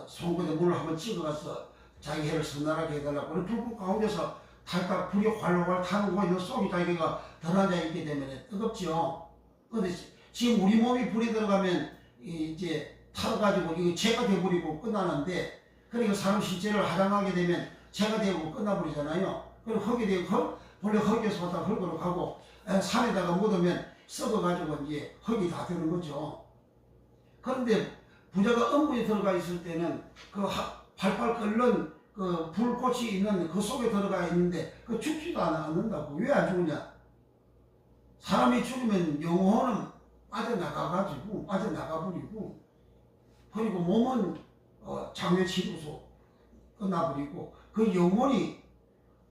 Speaker 1: 송곳에 물을 한번 찍어가서 자기 해를 선나라게 해달라고. 불꽃 가운데서 탈딱 불이 활활 타는 거 있는 속이 자기가 덜 앉아있게 되면 뜨겁죠. 근데 지금 우리 몸이 불이 들어가면 이제 타가지고 이거 죄가 돼버리고 끝나는데, 그러니까 사람 신체를 화장하게 되면 죄가 되고 끝나버리잖아요. 그리고 흙이 되고 원래 흙에서 왔다 흙으로 가고 산에다가 묻으면 썩어가지고 이제 흙이 다 되는 거죠. 그런데 부자가 음부에 들어가 있을 때는 그 팔팔 끓는 그 불꽃이 있는 그 속에 들어가 있는데 그 죽지도 않는다고. 왜 안 죽냐? 사람이 죽으면 영혼은 빠져나가버리고, 그리고 몸은 장례치료소 끝나버리고, 그 영혼이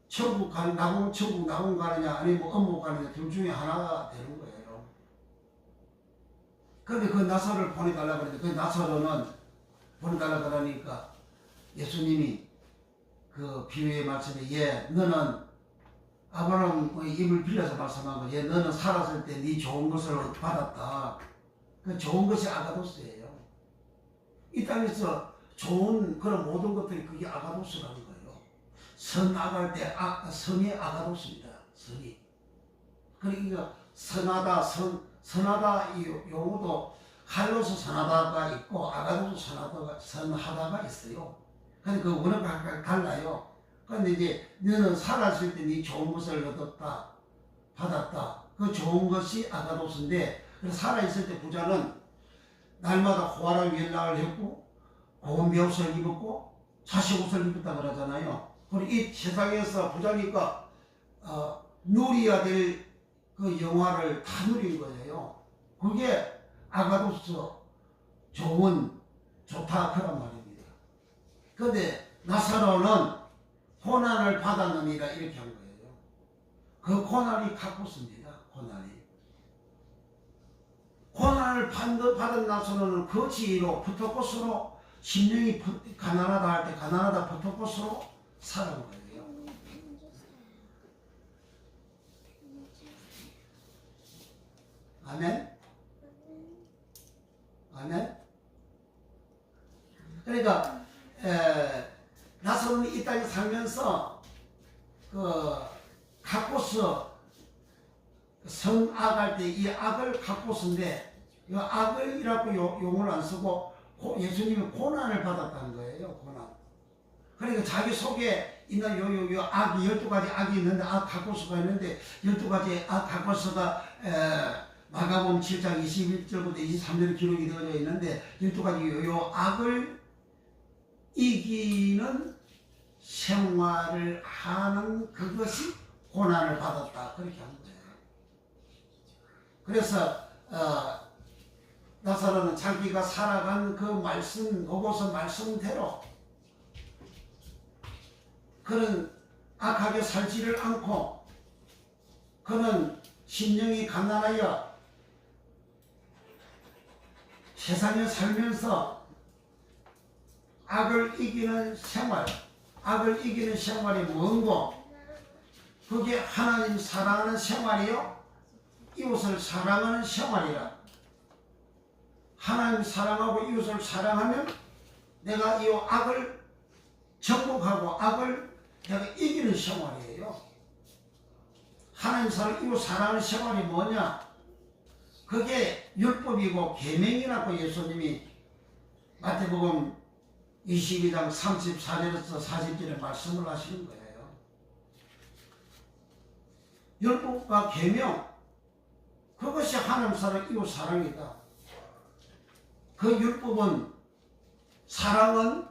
Speaker 1: 천국 낙원 가느냐 아니면 음부 가느냐 둘 중에 하나가 되는 거예요. 그런데 그 나사로를 보내달라 그랬는데, 그 나사로는 보내달라 그러니까 예수님이 그 비유의 말씀에 너는 아브라함의 입을 빌려서 말씀한 거, 너는 살았을 때 네 좋은 것을 받았다. 그 좋은 것이 아가도스예요. 이 땅에서 좋은 그런 모든 것들이 그게 아가도스라는 거예요. 선악할 때 선이 아가도스입니다. 선이. 그러니까 선하다 이 용어도 칼로스 선하다가 있고 아가도스 선하다가 있어요. 근데 그 원어가 각각 달라요. 그런데 이제 너는 살았을 때 네 좋은 것을 얻었다, 받았다. 그 좋은 것이 아가도스인데, 그래서 살아있을 때 부자는 날마다 호화를 연락을 했고, 고운 벼옷을 입었고, 자식 옷을 입었다 그러잖아요. 그리고 이 세상에서 부자니까 누려야 될 그 영화를 다 누린 거예요. 그게 아가도스, 좋다 그런 말입니다. 그런데 나사로는 고난을 받았느니라 이렇게 한 거예요. 그 고난이 카코스입니다. 고난을 받은 나사로는 그 지위로 부토코스로, 심령이 가난하다 할 때 가난하다 부토코스로 살아온 거예요. 아멘? 아멘? 그러니까 나사로는 이 땅에 살면서 카코스 선악할 때 이 악을 카코스인데, 이 악을이라고 용어를 안 쓰고 예수님이 고난을 받았다는 거예요. 고난. 그러니까 자기 속에 있는 요 악이 12가지 악이 있는데 악 갖고서가 있는데 12가지 악 갖고서가 마가복음 7장 21절부터 23절 기록이 되어져 있는데 12가지 요 악을 이기는 생활을 하는 그것이 고난을 받았다 그렇게 하는 거예요. 그래서 나사로는 자기가 살아간 그 말씀 보고서 말씀대로 그는 악하게 살지를 않고 그는 심령이 가난하여 세상에 살면서 악을 이기는 생활, 악을 이기는 생활이 뭔고? 그게 하나님 사랑하는 생활이요 이웃을 사랑하는 생활이라. 하나님 사랑하고 이웃을 사랑하면 내가 이 악을 정복하고 악을 내가 이기는 생활이에요. 하나님 사랑, 이웃 사랑하는 생활이 뭐냐? 그게 율법이고 계명이라고 예수님이 마태복음 22장 34절에서 40절에 말씀을 하시는 거예요. 율법과 계명, 그것이 하나님 사랑, 이웃 사랑이다. 그 율법은 사랑은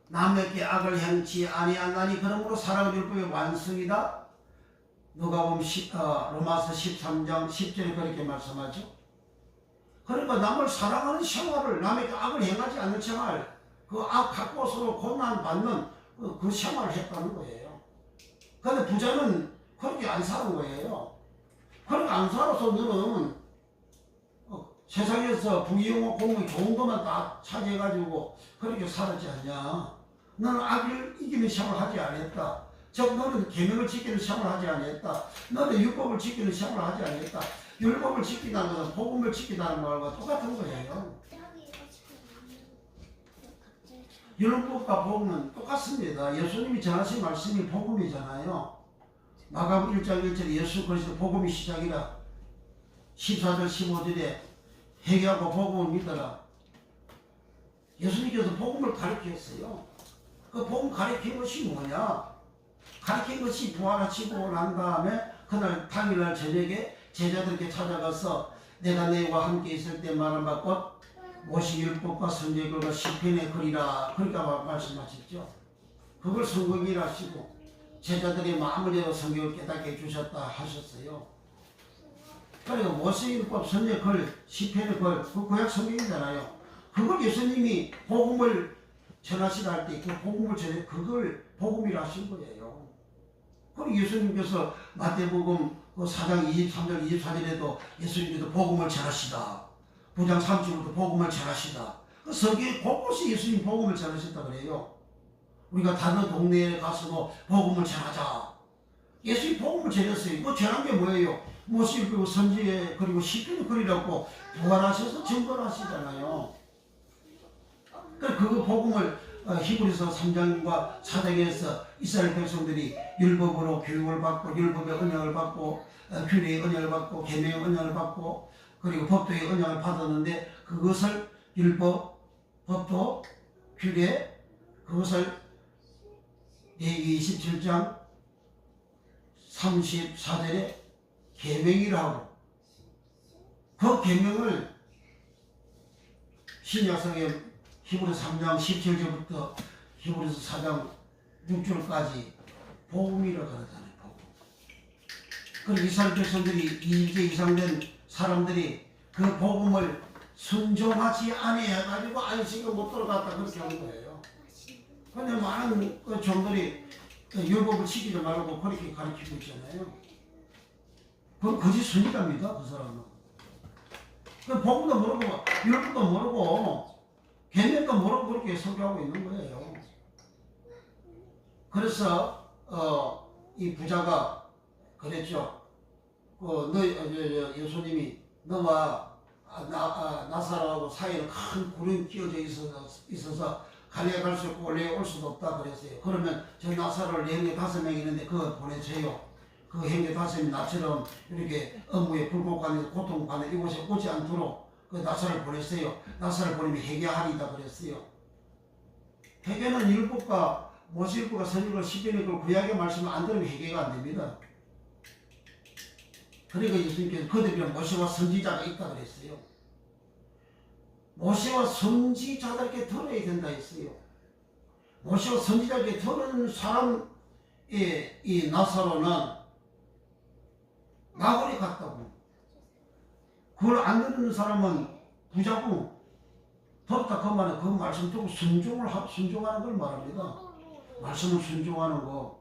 Speaker 1: 남에게 악을 행치 아니하나니 그러므로 사랑은 율법의 완성이다. 누가복음 로마서 13장 10절에 그렇게 말씀하죠. 그러니까 남을 사랑하는 생활을, 남에게 악을 행하지 않는 생활, 그 악 갖고서 고난받는 그 생활을 했다는 거예요. 그런데 부자는 그렇게 안 사는 거예요. 그렇게 안 살아서 너는 세상에서 부귀영화 공무 좋은 것만 다 차지해가지고 그렇게 살았지 않냐. 너는 악을 이기는 생활을 하지 않았다. 즉 너는 계명을 지키는 생활을 하지 않았다. 너는 율법을 지키는 생활을 하지 않았다. 율법을 지키다는 것은 복음을 지키다는 말과 똑같은 거예요. 율법과 복음은 똑같습니다. 예수님이 전하신 말씀이 복음이잖아요. 마가복음 1장 1절에 예수 그리스도 복음이 시작이라. 14절 15절에 회개하고 복음을 믿어라. 예수님께서 복음을 가르쳤어요. 그 복음 가르친 것이 뭐냐? 가르친 것이 부활하시고 난 다음에 그날 당일날 저녁에 제자들에게 찾아가서 내가 너희와 함께 있을 때 말한 바꽃 모세율법과 선지율과 시편의 글이라 그러니까 말씀하셨죠. 그걸 성경이라 하시고 제자들이 마음을 열어 성경을 깨닫게 해주셨다 하셨어요. 그러니까 모세율법, 선지의 글, 시편의 글, 그 구약 성경이잖아요. 그걸 예수님이 복음을 전하시라 할 때 그 복음을 전해 그걸 복음이라 하신 거예요. 그리고 예수님께서 마태복음 4장 23절 24절에도 예수님께서 복음을 전하시다. 9장 30절부터 복음을 전하시다. 그 성경에 곳곳이 예수님 복음을 전하셨다 그래요. 우리가 다른 동네에 가서도 복음을 전하자. 예수님 복음을 전했어요. 그 전한 게 뭐예요? 모세율법, 선지에 그리고 시편의 글이라고 부활하셔서 증거를 하시잖아요. 그 복음을 히브리서 3장과 4장에서 이스라엘 백성들이 율법으로 교육을 받고 율법의 언약을 받고 규례의 언약을 받고 계명의 언약을 받고 그리고 법도의 언약을 받았는데 그것을 율법, 법도, 규례 그것을 레위기 27장 34절에 계명이라고 그 계명을 신약성에 히브리서 3장 17절부터 히브리서 4장 6절까지 복음이라고 하잖아요. 복음. 그리고 이스라엘 백성들이 2세 이상 된 사람들이 그 복음을 순종하지 아니해가지고 안식을 못 들어갔다 그렇게 하는 거예요. 그런데 많은 그 종들이 율법을 지키지 말고 그렇게 가르치고 있잖아요. 그건 거짓 선지자입니다. 그 사람은. 그 복음도 모르고 율법도 모르고 계명도 모르고 그렇게 설교하고 있는 거예요. 그래서 이 부자가 그랬죠. 예수님이 너와 나사로하고 사이에 큰 구름이 끼어져 있어서 갈리에 갈 수 없고 원래 올 수도 없다 그랬어요. 그러면 저 나사로를 형제 5명 있는데 그거 보내세요. 그 형제 5명이 나처럼 이렇게 업무에 불복하는 고통받는 이곳에 오지 않도록 그 나사를 보냈어요. 나사를 보내면 회개하리다 그랬어요. 회개는 율법과 모세율법과 선율과 시편의 그 구약의 말씀을 안 들으면 회개가 안 됩니다. 그러니까 예수님께서 그들이 모세와 선지자가 있다 그랬어요. 모세와 선지자들께 들어야 된다 했어요. 모세와 선지자에게 들은 사람의 이 나사로는 나골이 같다고. 그걸 안 듣는 사람은 부자고 들었다 그 말은 그 말씀 듣고 순종하는 걸 말합니다. 말씀을 순종하는 거.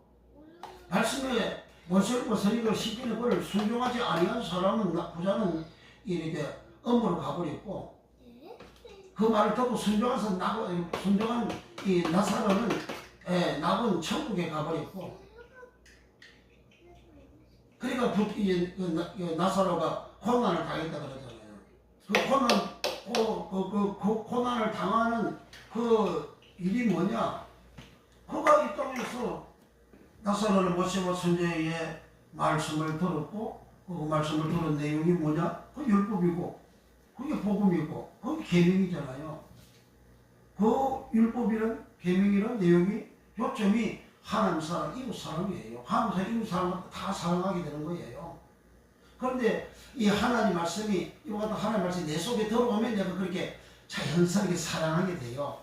Speaker 1: 말씀에 모세율법 선지자 시편의 걸 순종하지 아니한 사람은 부자는 이렇게 엄으로 가버렸고 그 말을 듣고 순종한 이 나사로는 낙은 천국에 가버렸고 그러니까 나사로가 고난을 당했다 그러잖아요. 그 고난을 당하는 그 일이 뭐냐? 그가 이 땅에서 나사로는 모세와 선지자의 말씀을 들었고 그 말씀을 들은 내용이 뭐냐? 그 율법이고 그게 복음이고 그게 계명이잖아요. 그 율법이란 계명이란 내용이 요점이 하나님 사랑, 이웃 사랑이에요. 하나님 사랑, 이웃 사랑을 다 사랑하게 되는 거예요. 그런데 이 하나님 말씀이 이와 같은 하나님 말씀이 내 속에 들어오면 내가 그렇게 자연스럽게 사랑하게 돼요.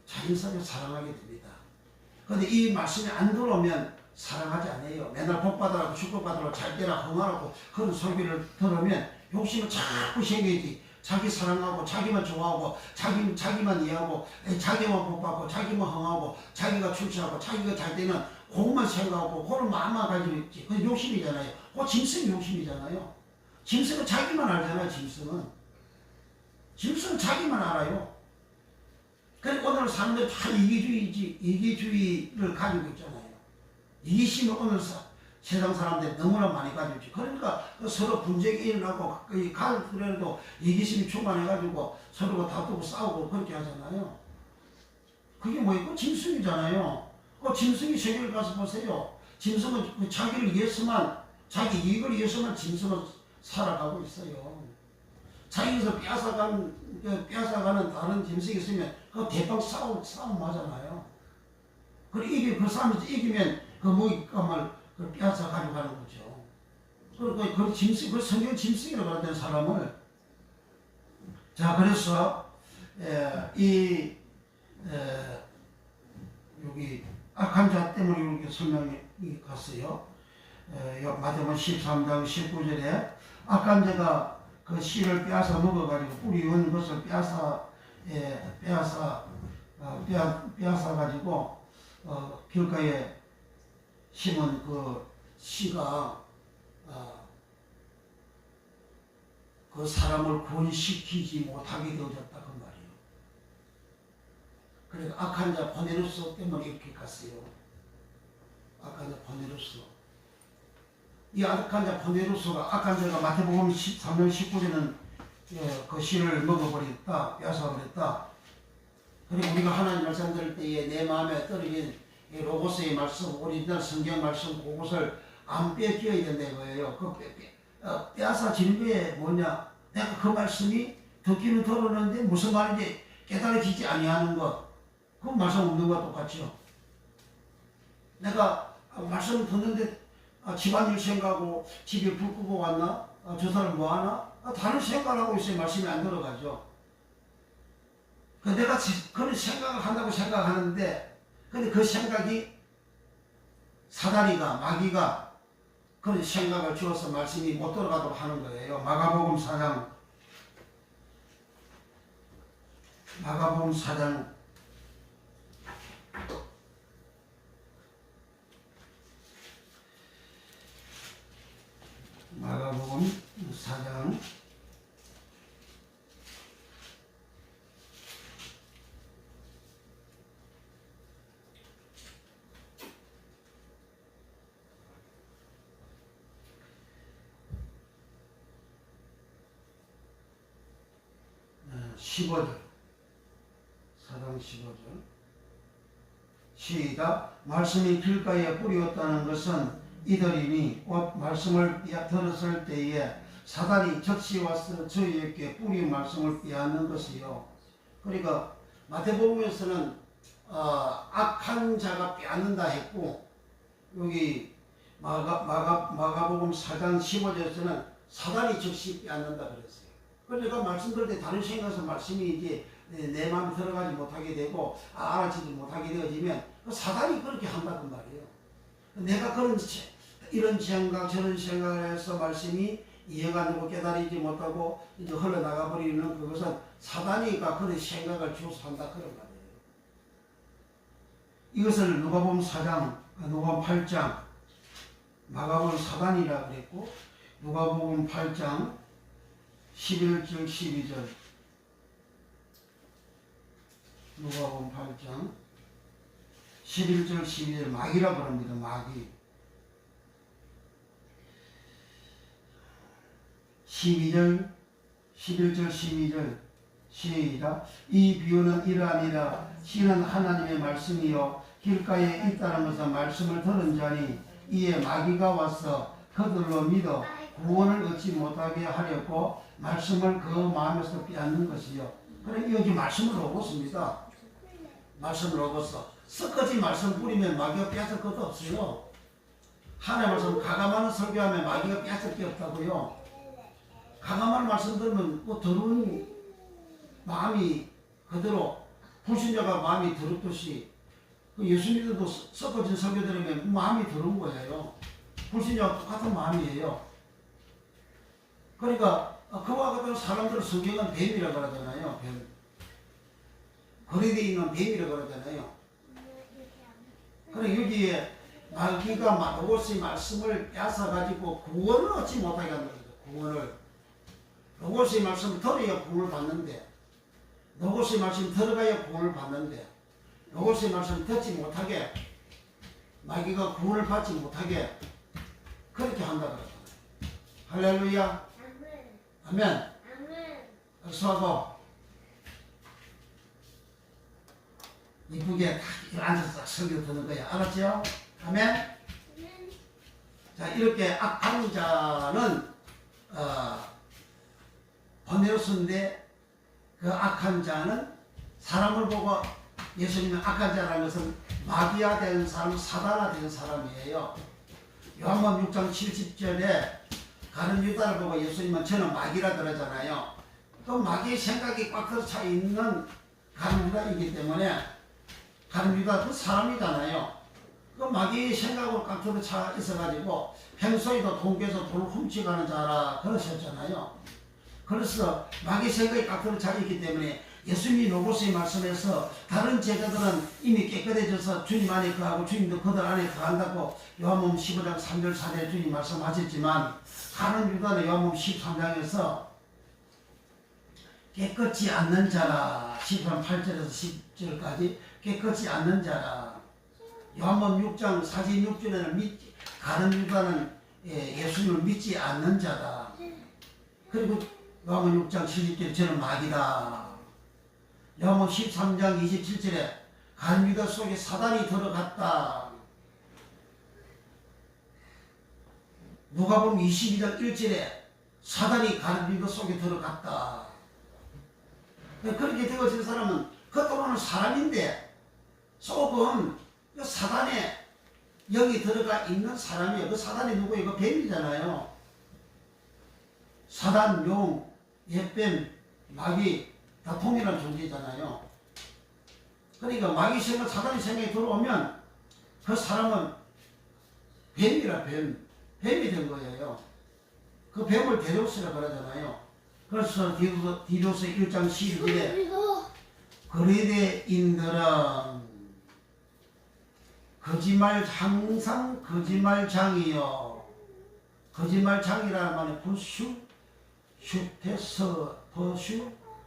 Speaker 1: 자연스럽게 사랑하게 됩니다. 그런데 이 말씀이 안 들어오면 사랑하지 않아요. 맨날 복받으라고 축복받으라고 잘 되라 흥하라고 그런 소리를 들으면 욕심을 자꾸 생기지. 자기 사랑하고 자기만 좋아하고 자기만 이해하고 자기만 복받고 자기만 흥하고 자기가 출세하고 자기가 잘 되는 그것만 생각하고 그런 마음만 가지고 있지. 그게 욕심이잖아요. 그거 짐승이 욕심이잖아요. 짐승은 자기만 알잖아요. 짐승은 자기만 알아요. 그러니까 오늘 사람들 다 이기주의를 가지고 있잖아요. 이기심을 오늘 세상 사람들이 너무나 많이 가지고 있지. 그러니까 서로 분쟁이 일어나고 가족들에도 이기심이 충만해가지고 서로가 다투고 싸우고 그렇게 하잖아요. 그게 뭐예요? 짐승이잖아요. 그 짐승이 세계를 가서 보세요. 짐승은 자기를 위해서만 자기 이익을 위해서만 짐승은 살아가고 있어요. 자기에서 빼앗아가는 다른 짐승이 있으면 그 대빵 싸움 하잖아요. 그 싸움에서 이기면 그 먹잇감을 빼앗아 가져가는 거죠. 그 짐승, 그 성경 짐승이라고 하는 사람을. 자, 그래서, 여기 악한 자 때문에 이렇게 설명이 갔어요. 마태복음 13장 19절에 악한 자가 그 씨를 빼앗아 먹어가지고 뿌리 온 것을 빼앗아가지고 길가에 심은 그 씨가 그 사람을 구원시키지 못하게 되어졌다 그 말이에요. 그러니까 악한 자 보내로서 때문에 이렇게 갔어요. 악한 자 보내로서. 이 악한 자 보내로서가 악한 자가 마태복음 13장 19절에는 그 씨를 먹어버렸다, 빼앗아버렸다. 그리고 우리가 하나님 말씀 들을 때에 내 마음에 떨어진 이 로고스의 말씀, 오리지널 성경 말씀, 그것을 안 뺏겨야 된다 이거예요. 빼앗아지는 게 뭐냐? 내가 그 말씀이 듣기는 들었는데 무슨 말인지 깨달아지지 아니하는 것. 그 말씀 없는 것과 똑같죠. 내가 말씀을 듣는데 집안일 생각하고 집에 불 끄고 왔나? 저 사람 뭐 하나? 다른 생각을 하고 있어요. 말씀이 안 들어가죠. 내가 그런 생각을 한다고 생각하는데 근데 그 생각이 사다리가 마귀가 그런 생각을 주어서 말씀이 못 들어가도록 하는 거예요. 마가복음 4장 15절 4장 15절 시작. 말씀이 길가에 뿌리었다는 것은 이들이니 곧 말씀을 들었을 때에 사단이 적시 와서 저희에게 뿌린 말씀을 빼앗는 것이요. 그러니까 마태복음에서는 악한 자가 빼앗는다 했고, 여기 마가복음 4장 15절에서는 사단이 즉시 빼앗는다 그랬어요. 그러니까 말씀드릴 때 다른 생각에서 말씀이 이제 내 마음에 들어가지 못하게 되고 알아지지 못하게 되어지면 사단이 그렇게 한다는 말이에요. 내가 이런 생각 저런 생각을 해서 말씀이 이해가 안 되고 깨달이지 못하고 이제 흘러나가 버리는 그것은 사단이가 그런 생각을 주어서 한다 그런 말이에요. 이것을 누가복음 4장, 누가복음 8장, 마가복음 사단이라 그랬고, 누가복음 8장 11절 12절, 누가복음 8장 11절 12절 마귀라 그럽니다. 마귀. 12절 11절 12절 시작. 이 비유는 이러하니라. 신은 하나님의 말씀이요 길가에 있다는 것은 말씀을 들은 자니 이에 마귀가 와서 그들로 믿어 구원을 얻지 못하게 하려고 말씀을 그 마음에서 빼앗는 것이요. 그래 여기 말씀을 오고습니다. 말씀을 오고서 썩거지 말씀 뿌리면 마귀가 빼앗을 것도 없어요. 하나님 말씀 가감하는 설교하면 마귀가 빼앗을 게 없다고요. 가감한 말씀 들으면 뭐 더러운 마음이 그대로 불신자가 마음이 더럽듯이 예수님들도 썩어진 설교 들으면 마음이 더러운 거예요. 불신자와 똑같은 마음이에요. 그러니까 그와 같은 사람들 성경은 뱀이라고 그러잖아요. 뱀. 거리되어 있는 뱀이라고 그러잖아요. 그래 여기에 마귀가 로고스의 말씀을 뺏어가지고 구원을 얻지 못하게 한다. 구원을. 로고스의 말씀을 들어야 구원을 받는데, 로고스의 말씀 들어가야 구원을 받는데, 로고스의 말씀을 듣지 못하게 마귀가 구원을 받지 못하게 그렇게 한다 그랬잖아요. 할렐루야. 아멘. 수하고 이쁘게 딱 앉아서 설교 듣는 거야. 알았죠? 아멘. 자, 이렇게 악한 자는 번외로 쓴데, 그 악한 자는 사람을 보고 예수님은 악한 자라는 것은 마귀화된 사람, 사단화된 사람이에요. 요한복음 6장 70절에 가룟 유다를 보고 예수님은 저는 마귀라 그러잖아요. 또 마귀의 생각이 꽉 차 있는 가룟 유다이기 때문에 가룟 유다 그 사람이잖아요. 그 마귀의 생각으로 꽉 차 있어가지고 평소에도 동교에서 돈을 훔쳐가는 자라 그러셨잖아요. 그래서 마귀 생각이 꽉 차 있기 때문에 예수님이 로고스의 말씀에서 다른 제자들은 이미 깨끗해져서 주님 안에 거하고 주님도 그들 안에 거한다고 요한복음 15장 3절 4절에 주님 말씀하셨지만, 가룟 유다는 요한복음 13장에서 깨끗지 않는 자라, 13장 8절에서 10절까지 깨끗지 않는 자라. 요한복음 6장 46절에는 가룟 유다는 예수님을 믿지 않는 자다. 그리고 요한복음 6장 70절에 저는 마귀다. 요한복음 13장 27절에 가룟 유다 속에 사단이 들어갔다. 누가복음 22장 1절에 사단이 가룟 유다 속에 들어갔다. 그렇게 되어진 사람은 그 동안은 사람인데 속은 그 사단의 영이 들어가 있는 사람이에요. 그 사단이 누구예요? 그 뱀이잖아요. 사단, 용, 옛뱀, 마귀 다 동일한 존재잖아요. 그러니까 마귀 생각, 사단의 생각이 들어오면 그 사람은 뱀이라 뱀이 된 거예요. 그 뱀을 데려오시라 그러잖아요. 그래서 디도서 1장 12절에 거리대인들은 항상 거짓말장이요. 거짓말장이라는 말은 부슈,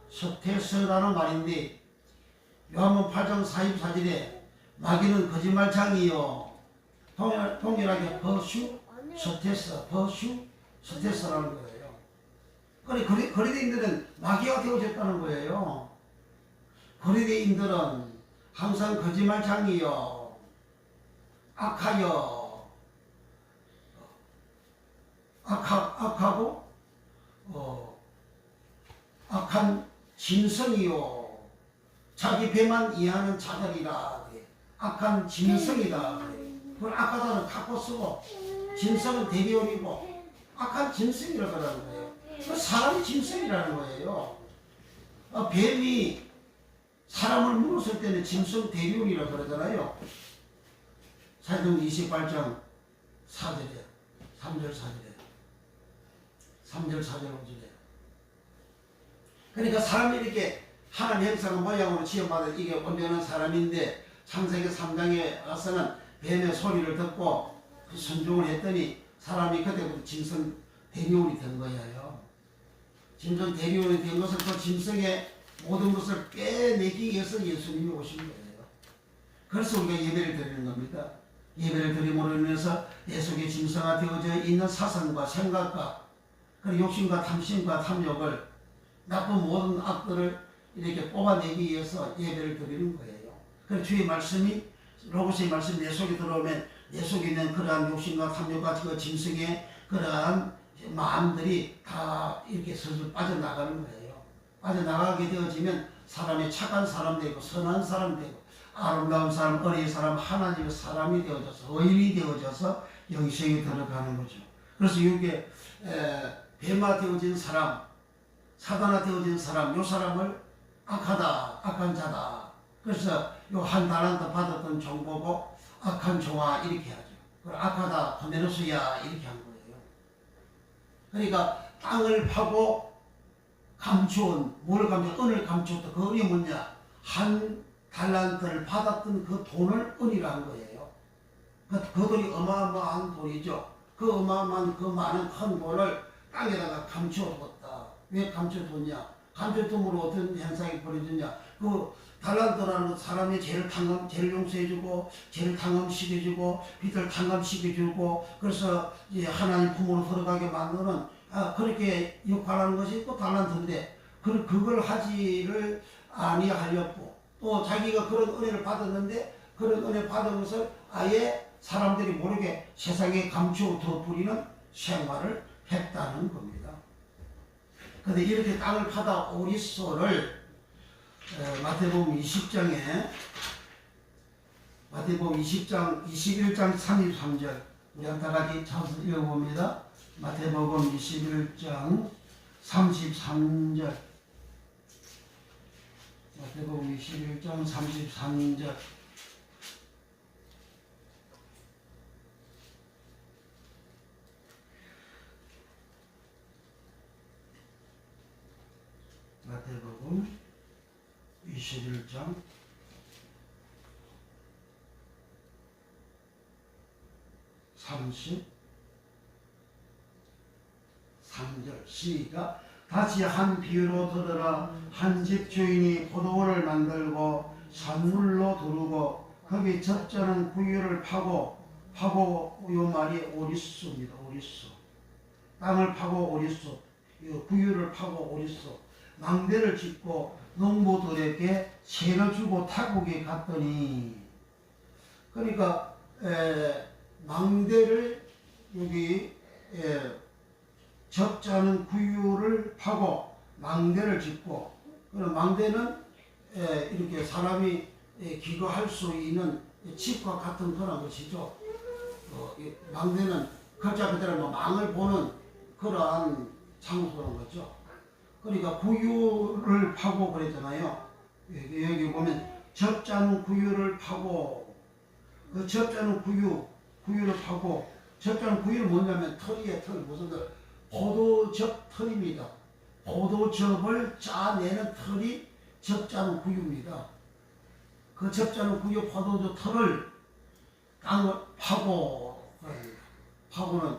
Speaker 1: 서테스라는 말인데, 요한복음 8장 44절에 마귀는 거짓말장이요. 동일하게 서테스라는 거예요. 그래, 거리대인들은 마귀가 되어졌다는 거예요. 거리대인들은 항상 거짓말장이요, 악하여, 악하고 악한 짐승이요, 자기 배만 이해하는 자들이라 그래. 악한 짐승이다 그래. 그걸 악하다는 갖고 쓰고 짐승은 대리온이고 악한 짐승이라고 그러는 거예요. 그 사람이 짐승이라는 거예요. 뱀이 사람을 물었을 때는 짐승 대리온이라고 그러잖아요. 사도행 28장 4절에 3절 4절에 3절 4절 5절에 그러니까 사람이 이렇게 하나님 형상 모양으로 지어받은 이게 온전한 사람인데 창세기 3장에 와서는 뱀의 소리를 듣고 순종을 했더니 사람이 그때부터 짐승 대리온이 된 거예요. 짐승 대리온이 된 것은 그 짐승의 모든 것을 빼내기 위해서 예수님이 오신 거예요. 그래서 우리가 예배를 드리는 겁니다. 예배를 드림으로 인해서 내 속에 짐승화 되어져 있는 사상과 생각과 그리고 욕심과 탐심과 탐욕을 나쁜 모든 악들을 이렇게 뽑아내기 위해서 예배를 드리는 거예요. 그래서 주의 말씀이 로고스의 말씀이 내 속에 들어오면 내 속에 있는 그러한 욕심과 탐욕과 그 짐승의 그러한 마음들이 다 이렇게 슬슬 빠져나가는 거예요. 빠져나가게 되어지면 사람이 착한 사람 되고 선한 사람 되고 아름다운 사람, 어린 사람, 하나님의 사람이 되어져서 의인이 되어져서 영생에 들어가는 거죠. 그래서 이게 뱀화 되어진 사람, 사단화 되어진 사람, 요 사람을 악하다, 악한 자다. 그래서 요 한 달란트 받았던 종 보고 악한 종아 이렇게 하죠. 그걸 악하다, 호메노스야 이렇게 한 거예요. 그러니까 땅을 파고 감추온, 뭘 감추? 은을 감추었다. 그 은이 뭐냐? 한 달란트를 받았던 그 돈을 은이라 한 거예요. 그 돈이 어마어마한 돈이죠. 그 어마어마한 그 많은 큰 돈을 땅에다가 감추어뒀다. 왜 감춰뒀냐? 감춰둠으로 어떤 현상이 벌어지냐? 그 달란트라는 사람이 죄를 용서해주고, 죄를 탕감시켜주고, 빚을 탕감시켜주고, 그래서 이제 하나님 품으로 들어가게 만드는, 그렇게 역할하는 것이 또 달란트인데, 그걸 하지를 아니하였고, 또 자기가 그런 은혜를 받았는데, 그런 은혜 받은 것을 아예 사람들이 모르게 세상에 감추어 덮으리는 생활을 했다는 겁니다. 근데 이렇게 땅을 파다 오리소를 마태복음 20장 21장 33절 우리 다 같이 찾아서 읽어봅니다. 마태복음 21장 33절 마태복음 21장 33절 마태복음 21장 33절 시작. 다시 한 비유로 들으라. 한 집 주인이 포도원을 만들고 산물로 두르고 거기 적잖은 구유를 파고 요 말이 오리수입니다. 오리수. 땅을 파고 오리수. 구유를 파고 오리수. 망대를 짓고 농부들에게 세를 주고 타국에 갔더니 그러니까 망대를 여기 적잖은 구유를 파고 망대를 짓고 그런 망대는 이렇게 사람이 기거할 수 있는 집과 같은 그런 것이죠. 망대는 글자 그대로 뭐 망을 보는 그러한 장소라는 거죠. 그러니까 구유를 파고 그랬잖아요. 여기 보면 적잖은 구유를 파고 그 적잖은 구유를 파고 적잖은 구유는 뭐냐면 털이에요. 털 무슨 털? 포도즙 털입니다. 포도즙을 짜내는 털이 적잖은 구유입니다. 그 적잖은 구유 포도즙 털을 땅을 파고는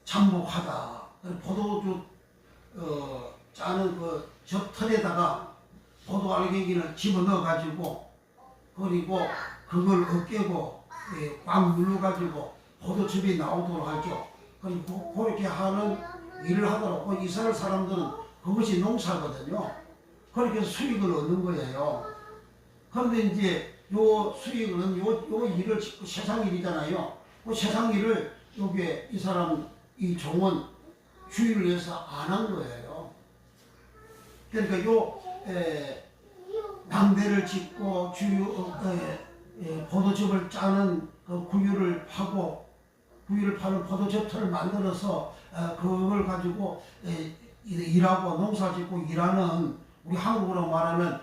Speaker 1: 잠복하다. 포도즙 짜는 그 젖털에다가 포도 알갱이를 집어넣어 가지고 그리고 그걸 으깨고 꽉 눌러 가지고 포도즙이 나오도록 하죠. 그리고 그렇게 하는 일을 하더라고. 이스라엘 사람들은 그것이 농사거든요. 그렇게 해서 수익을 얻는 거예요. 그런데 이제 요 수익은 요 일을 짓고 세상 일이잖아요. 그 세상 일을 여기에 이 종은 주의를 해서 안 한 거예요. 그러니까 낭대를 짓고 포도즙을 짜는 그 구유를 파고 구유를 파는 포도즙터를 만들어서 그걸 가지고 일하고 농사짓고 일하는 우리 한국으로 말하면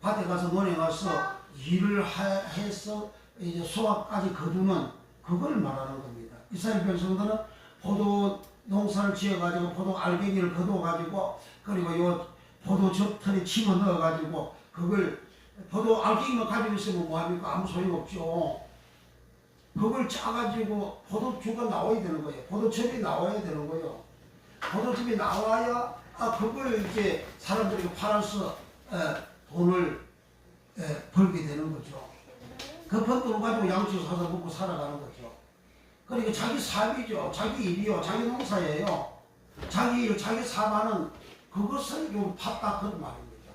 Speaker 1: 밭에 가서 논에 가서 일을 해서 이제 수확까지 거두는 그걸 말하는 겁니다. 이스라엘 백성들은 포도 농사를 지어가지고 포도 알갱이를 거둬가지고 그리고 요 포도즙털에 집어 넣어가지고 그걸 포도 알갱이만 가지고 있으면 뭐합니까? 아무 소용없죠. 그걸 짜가지고 포도주가 나와야 되는 거예요. 포도즙이 나와야 되는 거예요. 포도즙이 나와야 그걸 이제 사람들이 팔아서 돈을 벌게 되는 거죠. 그 펀드를 가지고 양주 사서 먹고 살아가는 거죠. 그러니까 자기 사업이죠. 자기 일이요. 자기 농사예요. 자기 일, 자기 사업하는 그것을 요 팠다 그런 말입니다.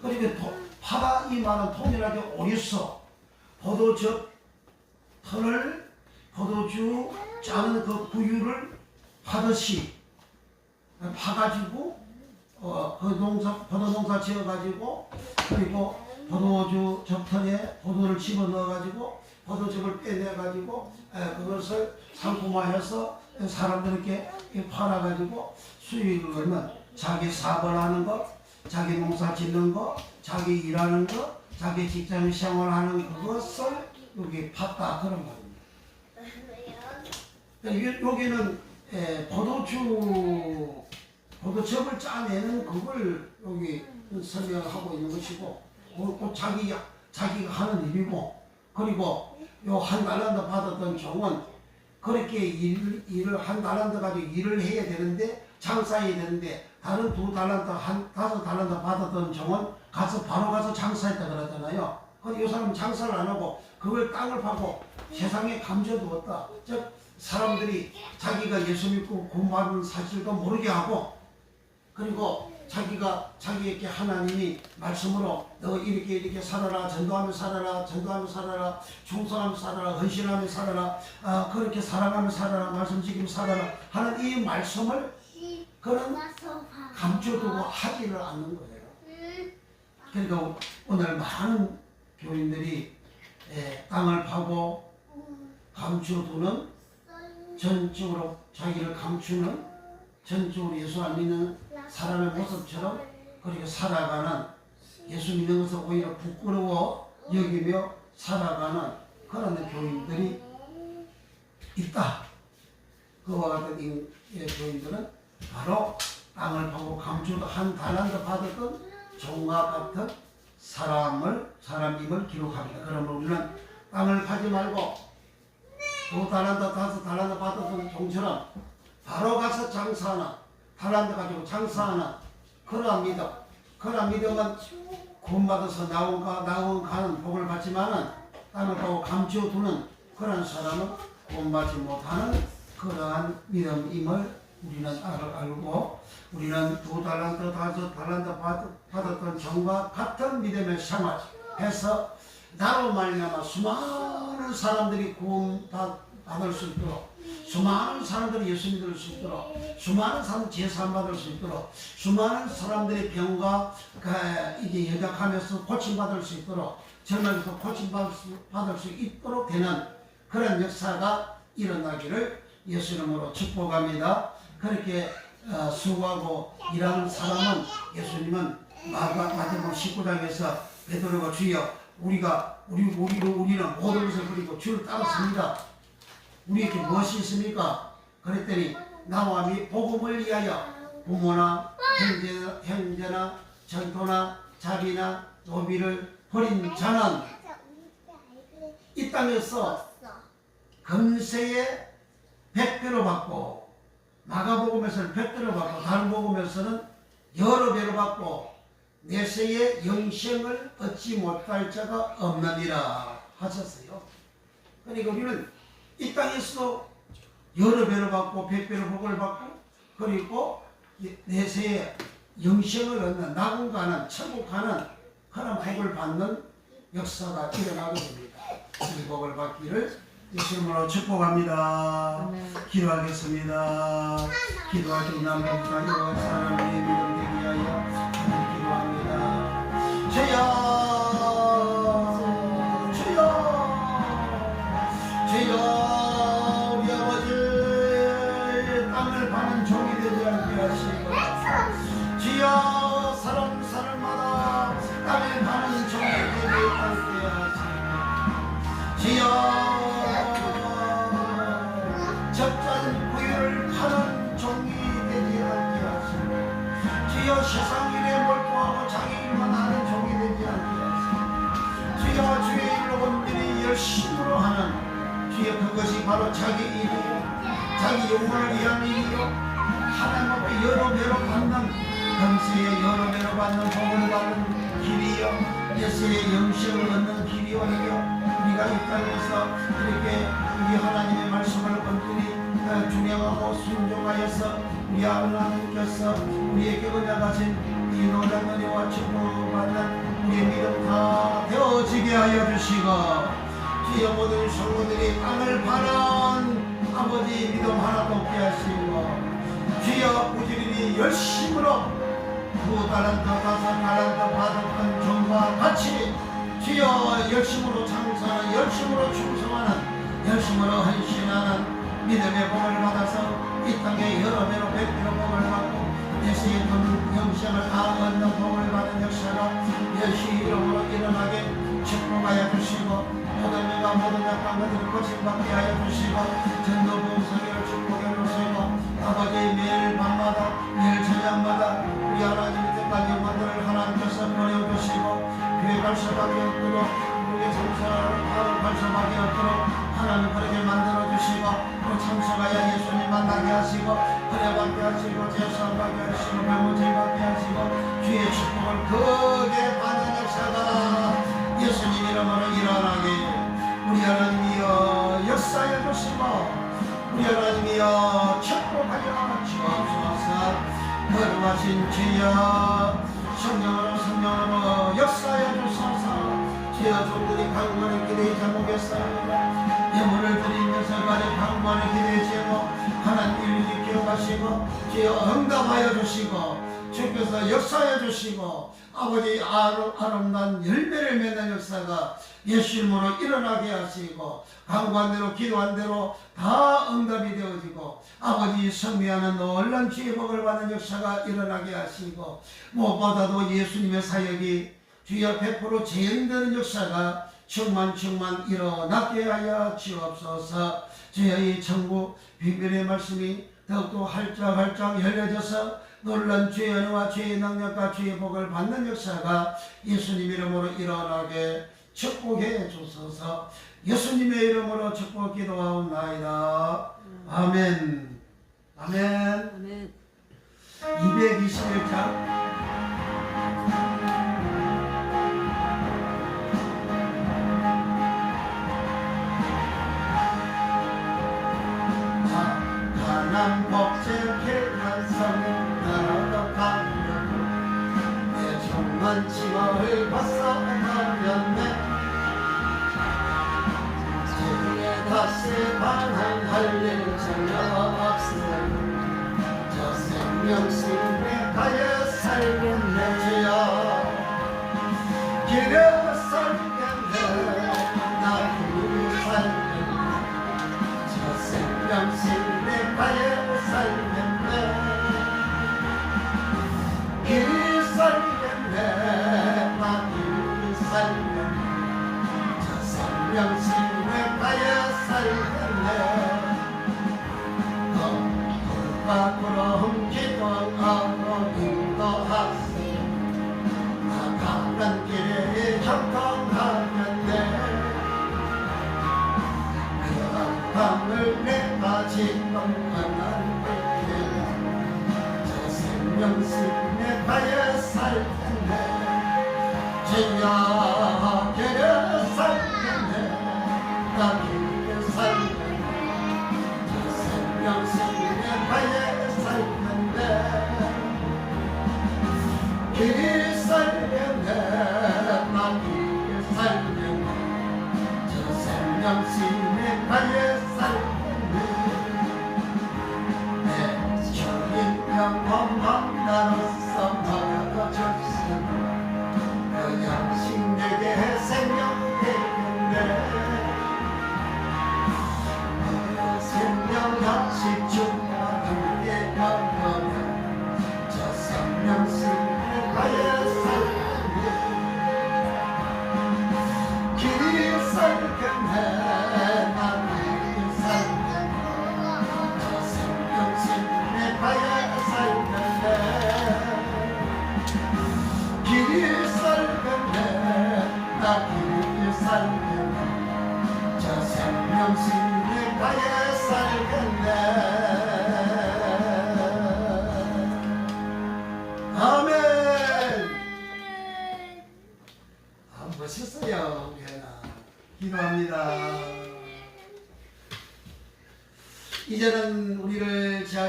Speaker 1: 그러니까 파다 이 말은 통일하게 오리서 포도즙 털을 포도주 짜는 그 구유를 파듯이 파가지고 포도 농사 지어가지고 그리고 포도주 즙털에 포도를 집어 넣어가지고 포도즙을 빼내가지고 그것을 상품화해서 사람들에게 팔아가지고 수익을 얻는 자기 사업을 하는 것, 자기 농사 짓는 것, 자기 일하는 것, 자기 직장 생활하는 그것을 여기 팠다 그런 말입니다. 여기는 포도즙을 짜내는 그걸 여기 설명하고 있는 것이고 꼭 자기가 하는 일이고 그리고 요 한 달란트 받았던 종은 그렇게 일을 한 달란트 가지고 일을 해야 되는데 장사해야 되는데 다른 2달란트, 5달란트 받았던 종은 바로 가서 장사했다 그러잖아요. 근데 이 사람은 장사를 안 하고 그걸 땅을 파고 세상에 감춰도 없다. 즉 사람들이 자기가 예수 믿고 구원받은 사실도 모르게 하고 그리고 자기에게 하나님이 말씀으로 너 이렇게 살아라, 전도하며 살아라, 충성하며 살아라, 헌신하며 살아라, 그렇게 사랑하며 살아라, 말씀 지키며 살아라 하는 이 말씀을 그는 감춰두고 하지를 않는 거예요. 그러니까 오늘 많은 교인들이 땅을 파고 감춰두는 전적으로 자기를 감추는 전적으로 예수 안 믿는 사람의 모습처럼 그렇게 살아가는 예수 믿는 것을 오히려 부끄러워 여기며 살아가는 그런 교인들이 있다. 그와 같은 교인들은 바로 땅을 파고 감추도 한 달란트 받았던 종과 같은 사람임을 기록합니다. 그러면 우리는 땅을 파지 말고 2달란트, 5달란트 받았던 종처럼 바로 가서 장사하는 달란트 가지고 장사하는 그러한 믿음. 그러한 믿음은 구원받아서 나온 가는 복을 받지만은 땅을 파고 감춰두는 그런 사람은 구원받지 못하는 그러한 믿음임을 우리는 알고 우리는 2달란트, 5달란트 받았던 종과 같은 믿음의 생활해서 나로 말미암아 수많은 사람들이 구원받을 수 있도록 수많은 사람들이 예수 믿을 수 있도록 수많은 사람 제사함 받을 수 있도록 수많은 사람들의 병과 이제 여작하면서 고침받을 수 있도록 젊어서 고침받을 수 있도록 되는 그런 역사가 일어나기를 예수 이름으로 축복합니다. 그렇게 수고하고 일하는 사람은 예수님은 마태복음 19장에서 베드로가 주여 우리는 모든 것을 버리고 주를 따랐습니다. 우리에게 무엇이 있습니까? 그랬더니 나와 및 복음을 위하여 부모나 형제나 전토나 자비나 노비를 버린 자는 이 땅에서 금세에 100배로 받고 마가복음에서는 100배로 받고 다른 복음에서는 여러 배로 받고 내세의 영생을 얻지 못할 자가 없느니라 하셨어요. 그러니까 우리는 이 땅에서도 여러 배로 받고 100배로 복을 받고 그리고 내세의 영생을 얻는 낙원 가는 천국 가는 그런 복을 받는 역사가 일어나게 됩니다. 이 복을 받기를 예수님으로 축복합니다. 기도하겠습니다. 기도할 때 남편과 여러 사람의 믿음 되게 하여 기도합니다. 주여 주여 주여 우리 아버지 땅을 파는 종이 되지 않게 하시고 주여 사람마다 땅을 파는 종이 되지 않게 하시고 주여 적잖은 부유를 파는 종이 되지 않게 하시고 주여 세상 일에 몰두하고 자기 일만 하는 종이 되지 않게 하시고 주여 주의 일로 본들이 열심으로 하는 주여 그것이 바로 자기 일이요 자기 욕망을 위한 일이요 하나님 앞에 여러 배로 받는 금세에 여러 배로 받는 복을 받는 길이요 예수의 영생을 얻는 길이오니요 우리가 이 땅에서 이렇게 우리 하나님의 말씀을 온전히 준행하고 순종하여서 우리 하나님께서 우리에게 은혜하신 이 놀라운 은혜와 축복받는 우리의 믿음 다 되어지게 하여 주시고 주여 모든 성도들이 땅을 파는 아버지 믿음 하나도 없게 하시고 주여 부지런히 열심으로 9달란트 5달란트 받았던 종과 같이 주여 열심으로 장사하는 열심으로 충성하는 열심으로 헌신하는 믿음의 복을 받아서 이 땅에 여러 배로 100배로 복을 받고 예수의 돈 영생을 다 얻는 복을 받은 역사가 예수 이름으로 일어나게 축복하여 주시고 모든 죄가 모든 약한 것들을 고침받게 하여 주시고 전도 봉사기를 축복해 주시고 아버지 매일 밤마다 매일 저녁마다 우리 하나님 때까지 만들을 하나님께서 보내주시고 교회 갈 수밖에 없도록 우리의 성사를 갈 수밖에 없도록 하나님 그렇게 만들어주시고 또 참석하여 예수님 만나게 하시고 은혜받게 하시고 제사받게 하시고 병원제받게 하시고 주의 축복을 크게 받는 역사가 예수님 이름으로 일어나게 우리 하나님이여 역사해 주시고 우리 하나님이여 축복하여 주옵소서 거룩하신 주여 성령으로 역사해 주소서 주여 종들이 강구하는 기대의 제목이었사옵니다 예물을 드리면서 간의 강구하는 기대의 제목 하나님 일일이 기억하시고 주여 응답하여 주시고 주께서 역사해 주시고 아버지 아름다운 열매를 맺는 역사가 예수 이름으로 일어나게 하시고 간구한 대로 기도한 대로 다 응답이 되어지고 아버지 성미하는 놀라운 주의 복을 받는 역사가 일어나게 하시고 무엇보다도 예수님의 사역이 주여 100% 재현되는 역사가 충만 일어나게 하여 주옵소서. 주여 이 천국 비밀의 말씀이 더욱더 활짝 열려져서 놀란 주의 은혜와 주의 능력과 주의 복을 받는 역사가 예수님 이름으로 일어나게 축복해 주소서. 예수님의 이름으로 축복 기도하옵나이다. 아멘. 아멘. 221장 가난 복제케 한성은 나라도 가면 내 종만 칭호를 벗어 가면네 제중에 다시 반항할 일 전혀 없으니 저 생명신에 가여 살겠네 주여 길에 살겠네 나 길을 살겠네 저 생명신에 가여 살겠네 길이 살겠네 나 길이 살겠네 저 생명신에 가여 살겠네 밖으로 기도하고 인도하세요 나 가는 길에 형통하겠네 그 밤을 내가 지금 만난 저 생명신에 가여 살겠네 주여 길에 살겠네 나 길에 살겠네 저 생명신에 가여 살겠네 길이 살겠네 나 길에 살겠네 저 생명신에 가여 살겠네 내 주님 영원한 나로서 받아줬으니 그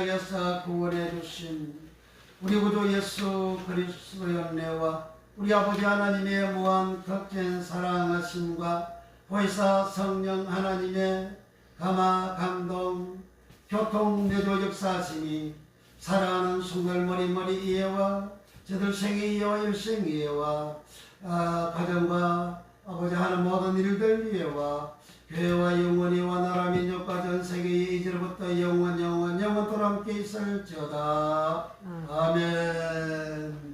Speaker 1: 십자가에서 구원해 주신 우리 구주 예수 그리스도의 은혜와 우리 아버지 하나님의 무한 극진 사랑하심과 보혜사 성령 하나님의 감화 감동 교통 내조 역사하심이 사랑하는 숭별머리 이해와 저들 생애 이해와 일생 이해와 가정과 아버지 하는 모든 일들 이해와 교회와 영원히와 나라 민족과 전 세계의 이제로부터 영원토록 함께 있을지어다. 아멘.